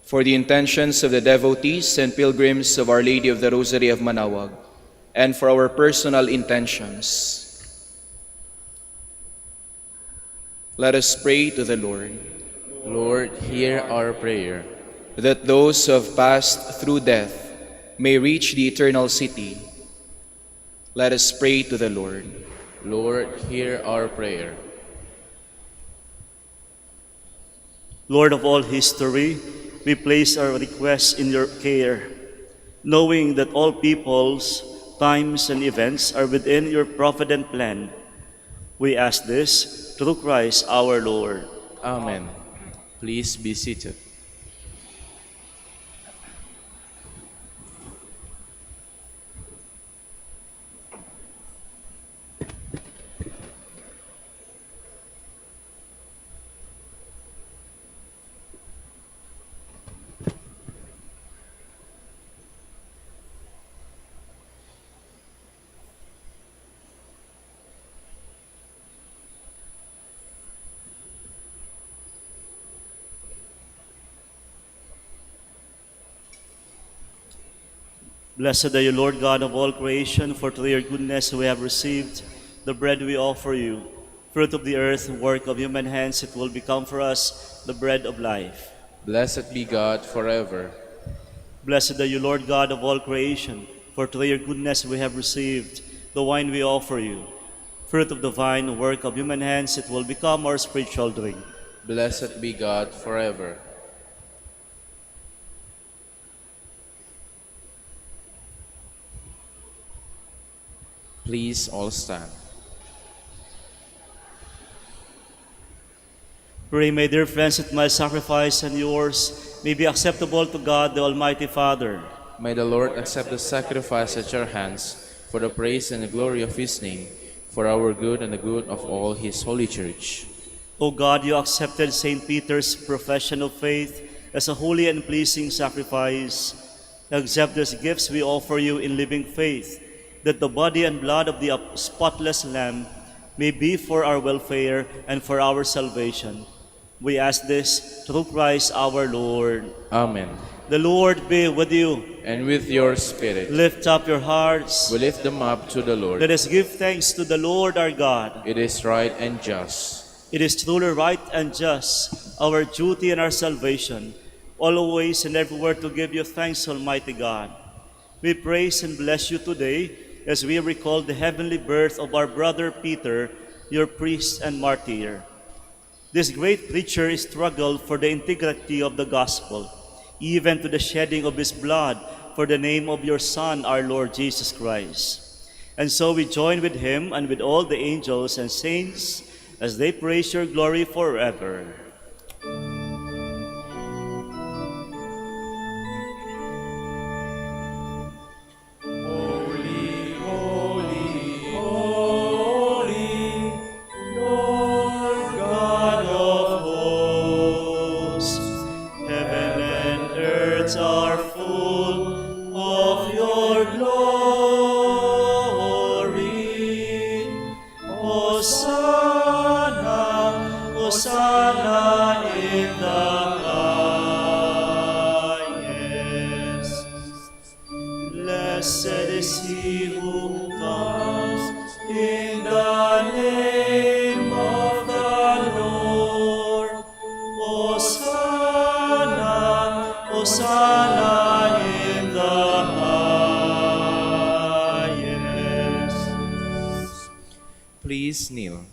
For the intentions of the devotees and pilgrims of Our Lady of the Rosary of MANAOAG, and for our personal intentions, let us pray to the Lord. Lord, hear our prayer. That those who have passed through death may reach the eternal city, let us pray to the Lord. Lord, hear our prayer. Lord of all history, we place our requests in your care, knowing that all peoples, times, and events are within your provident plan. We ask this through Christ our Lord. Amen. Please be seated. Blessed are you, Lord God of all creation, for through your goodness we have received the bread we offer you. Fruit of the earth, work of human hands, it will become for us the bread of life. Blessed be God forever. Blessed are you, Lord God of all creation, for through your goodness we have received the wine we offer you. Fruit of the vine, work of human hands, it will become our spiritual drink. Blessed be God forever. Please all stand. Pray, my dear friends, that my sacrifice and yours may be acceptable to God, the Almighty Father. May the Lord accept the sacrifice at your hands for the praise and the glory of his name, for our good and the good of all his holy church. O God, you accepted St. Peter's profession of faith as a holy and pleasing sacrifice. Accept these gifts we offer you in living faith, that the body and blood of the spotless Lamb may be for our welfare and for our salvation. We ask this through Christ our Lord. Amen. The Lord be with you. And with your spirit, Lift up your hearts. we lift them up to the Lord. Let us give thanks to the Lord our God. It is right and just. It is truly right and just, our duty and our salvation, always and everywhere to give you thanks, Almighty God. We praise and bless you today as we recall the heavenly birth of our brother Peter, your priest and martyr. This great preacher struggled for the integrity of the gospel, even to the shedding of his blood for the name of your Son, our Lord Jesus Christ. And so we join with him and with all the angels and saints as they praise your glory forever. Blessed is he who comes in the Please kneel.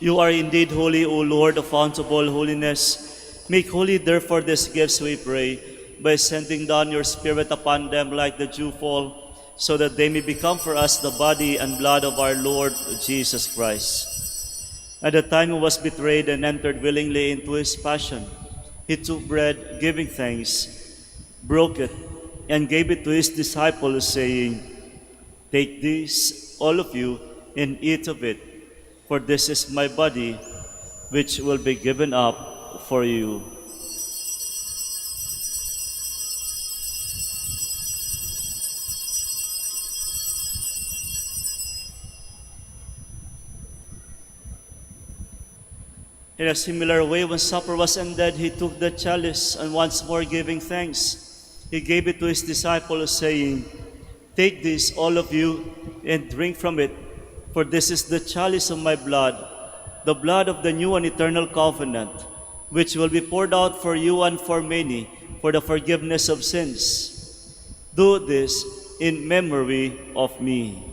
You are indeed holy, O Lord, the fount of all holiness. Make holy, therefore, these gifts, we pray, by sending down your Spirit upon them like the dewfall, so that they may become for us the body and blood of our Lord Jesus Christ. At the time he was betrayed and entered willingly into his passion, he took bread, giving thanks, broke it, and gave it to his disciples, saying, "Take this, all of you, and eat of it, for this is my body, which will be given up for you." In a similar way, when supper was ended, he took the chalice, and once more giving thanks, he gave it to his disciples, saying, "Take this, all of you, and drink from it, for this is the chalice of my blood, the blood of the new and eternal covenant, which will be poured out for you and for many for the forgiveness of sins. Do this in memory of me."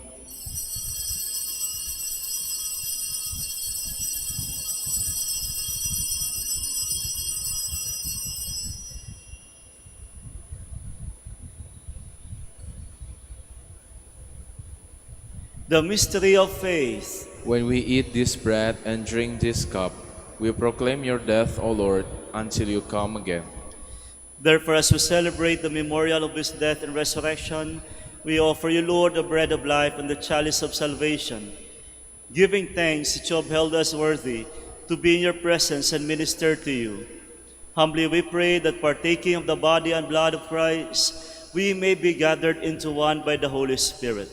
The mystery of faith. When we eat this bread and drink this cup, we proclaim your death, O Lord, until you come again. Therefore, as we celebrate the memorial of his death and resurrection, we offer you, Lord, the bread of life and the chalice of salvation, giving thanks that you have held us worthy to be in your presence and minister to you. Humbly we pray that partaking of the body and blood of Christ, we may be gathered into one by the Holy Spirit.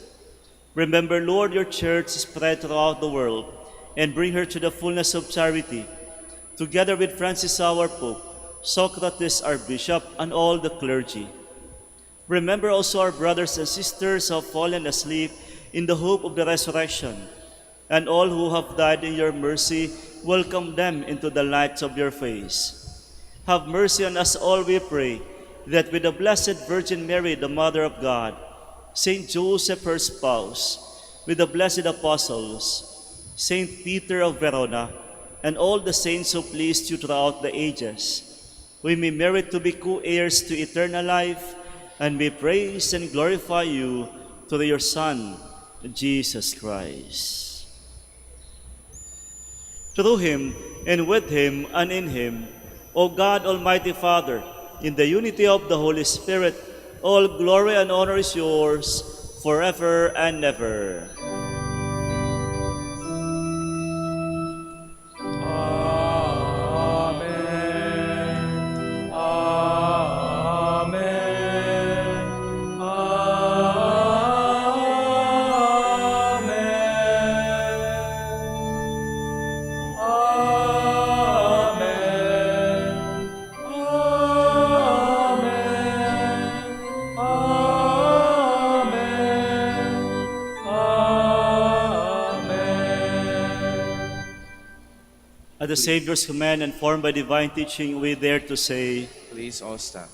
Remember, Lord, your church spread throughout the world, and bring her to the fullness of charity, together with Francis our Pope, Socrates our Bishop, and all the clergy. Remember also our brothers and sisters who have fallen asleep in the hope of the resurrection, and all who have died in your mercy, welcome them into the light of your face. Have mercy on us all, we pray, that with the Blessed Virgin Mary, the Mother of God, Saint Joseph, her spouse, with the blessed apostles, Saint Peter of Verona, and all the saints who pleased you throughout the ages, we may merit to be co-heirs to eternal life, and may praise and glorify you through your Son, Jesus Christ. Through him, and with him, and in him, O God, Almighty Father, in the unity of the Holy Spirit, all glory and honor is yours forever and ever. At the Savior's command and formed by divine teaching, we dare to say, Please all stand.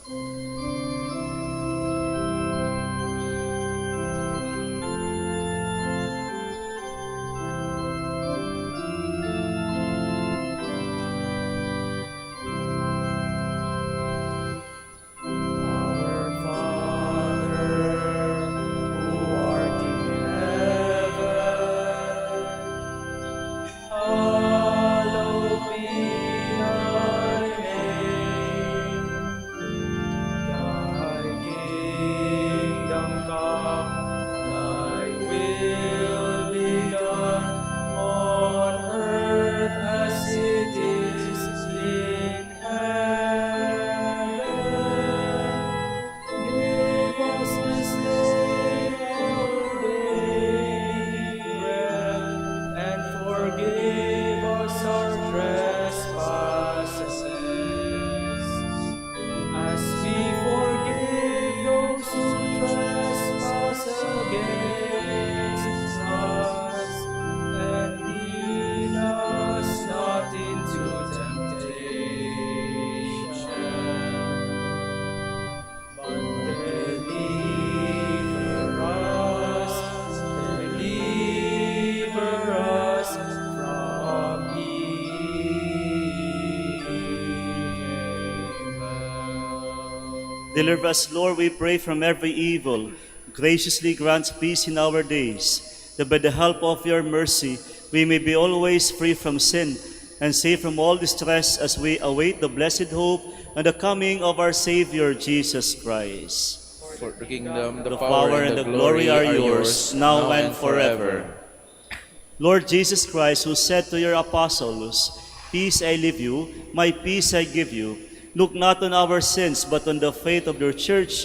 Deliver us, Lord, we pray, from every evil. Graciously grant peace in our days, that by the help of your mercy we may be always free from sin and safe from all distress as we await the blessed hope and the coming of our Savior Jesus Christ. For the kingdom, the The power, and the glory are yours, now and forever. Lord Jesus Christ, who said to your apostles, "Peace I leave you, my peace I give you," look not on our sins, but on the faith of your church,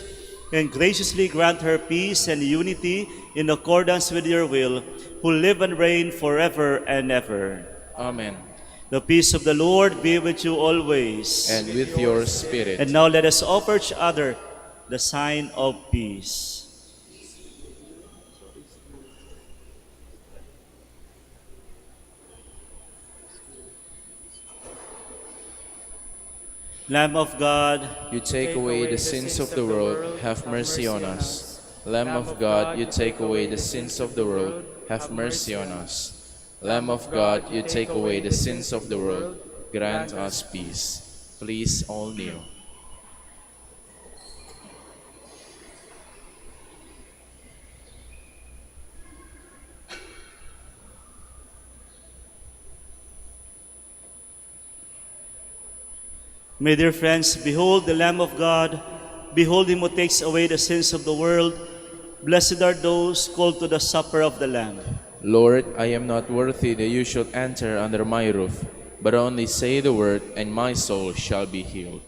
and graciously grant her peace and unity in accordance with your will, who live and reign forever and ever. Amen. The peace of the Lord be with you always. And with your spirit. And now let us offer each other the sign of peace. Lamb of God, You take away the sins of the world, have mercy on us. Lamb of God, you take away the sins of the world, have mercy on us. Lamb of God, you take away the sins of the world, grant us peace. Please all kneel. my dear friends, behold the Lamb of God. Behold him who takes away the sins of the world. Blessed are those called to the supper of the Lamb. Lord, I am not worthy that you should enter under my roof, but only say the word, and my soul shall be healed.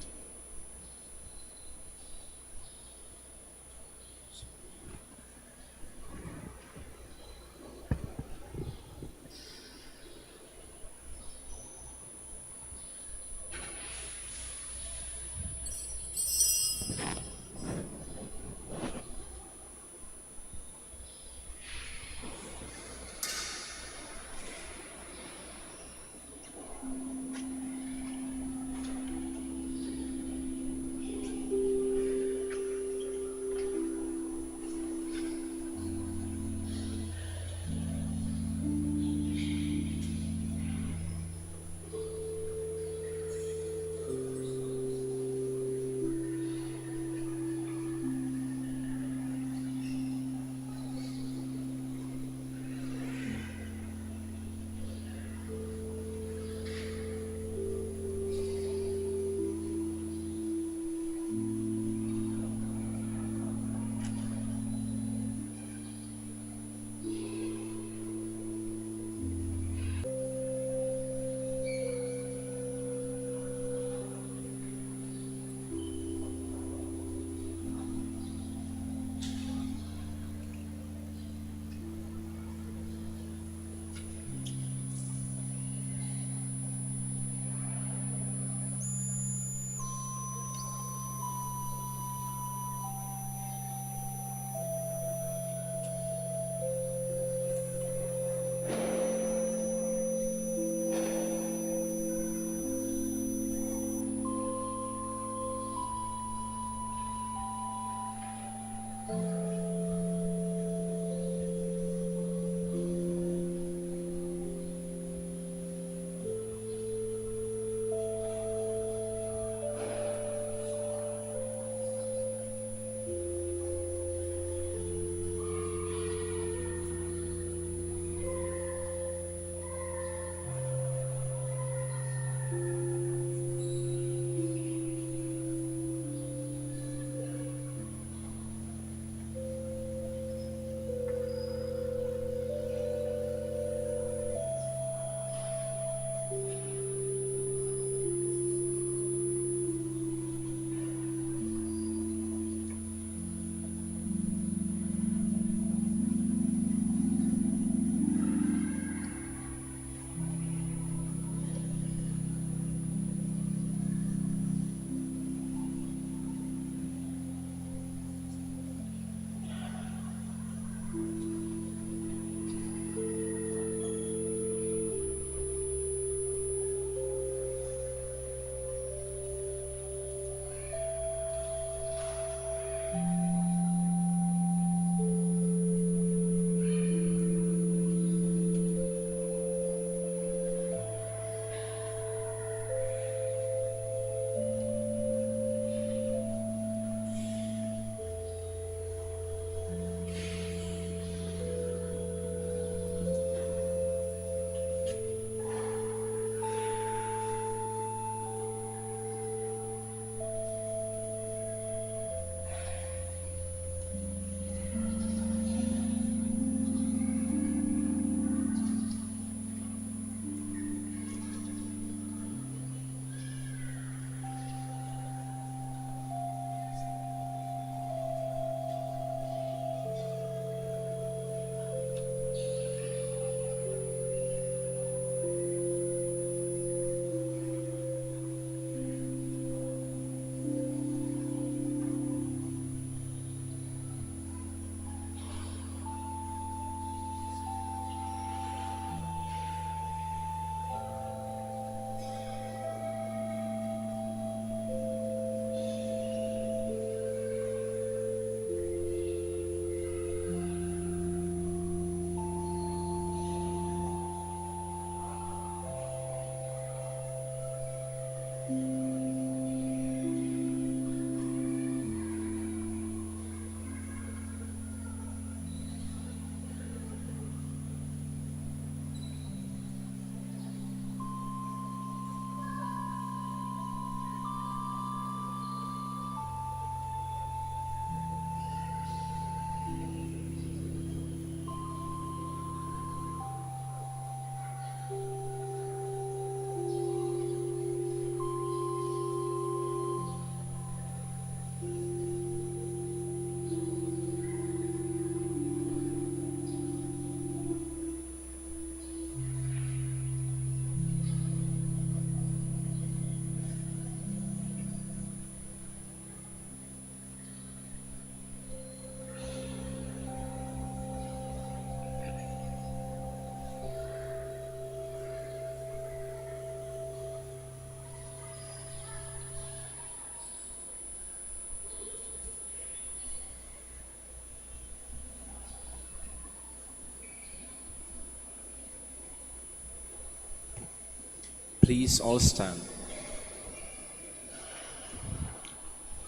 Please all stand.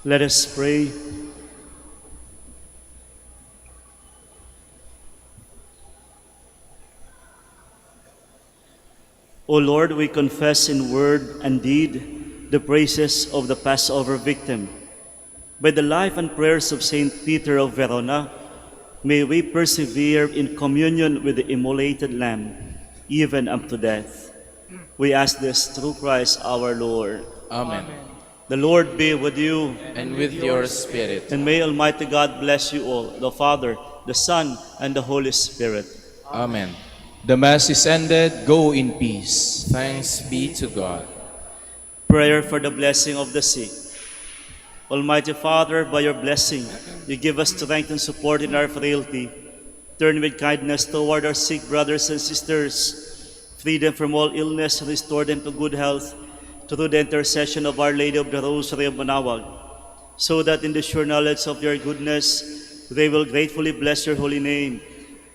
Let us pray. O Lord, we confess in word and deed the praises of the Passover victim. By the life and prayers of Saint Peter of Verona, may we persevere in communion with the immolated Lamb, even unto death. We ask this through Christ our Lord. Amen. The Lord be with you, And with your spirit. and may Almighty God bless you all, the Father, the Son, and the Holy Spirit. Amen. The Mass is ended. Go in peace. Thanks be to God. Prayer for the blessing of the sick. Almighty Father, by your blessing, you give us strength and support in our frailty. Turn with kindness toward our sick brothers and sisters. Free them from all illness and restore them to good health through the intercession of Our Lady of the Rosary of MANAOAG, so that in the sure knowledge of your goodness, they will gratefully bless your holy name.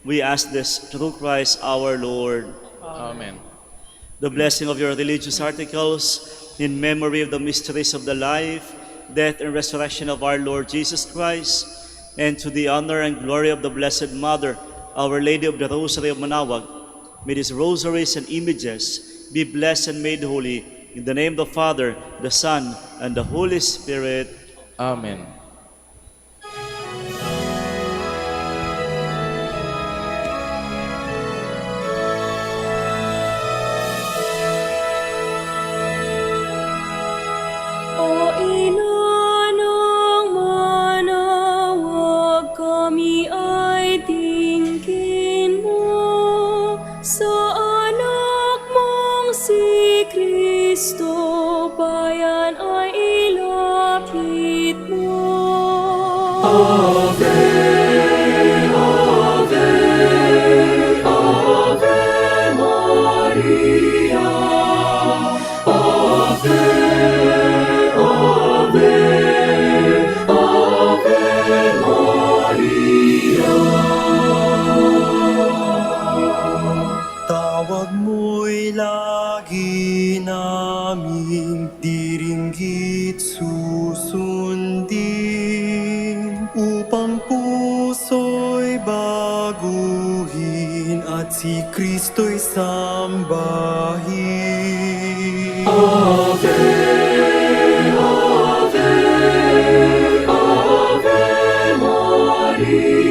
We ask this through Christ our Lord. Amen. The blessing of your religious articles in memory of the mysteries of the life, death, and resurrection of our Lord Jesus Christ, and to the honor and glory of the Blessed Mother, Our Lady of the Rosary of MANAOAG, may these rosaries and images be blessed and made holy in the name of the Father, the Son, and the Holy Spirit. Amen. O ina ng manawag, kami ay tingin mo sa anak mong si Kristo, bayan ay ilapit mo. Tawag mo'y lagi naming diringgit susundin, upang puso'y baguhin at si Kristo'y sambahin. Ave Maria.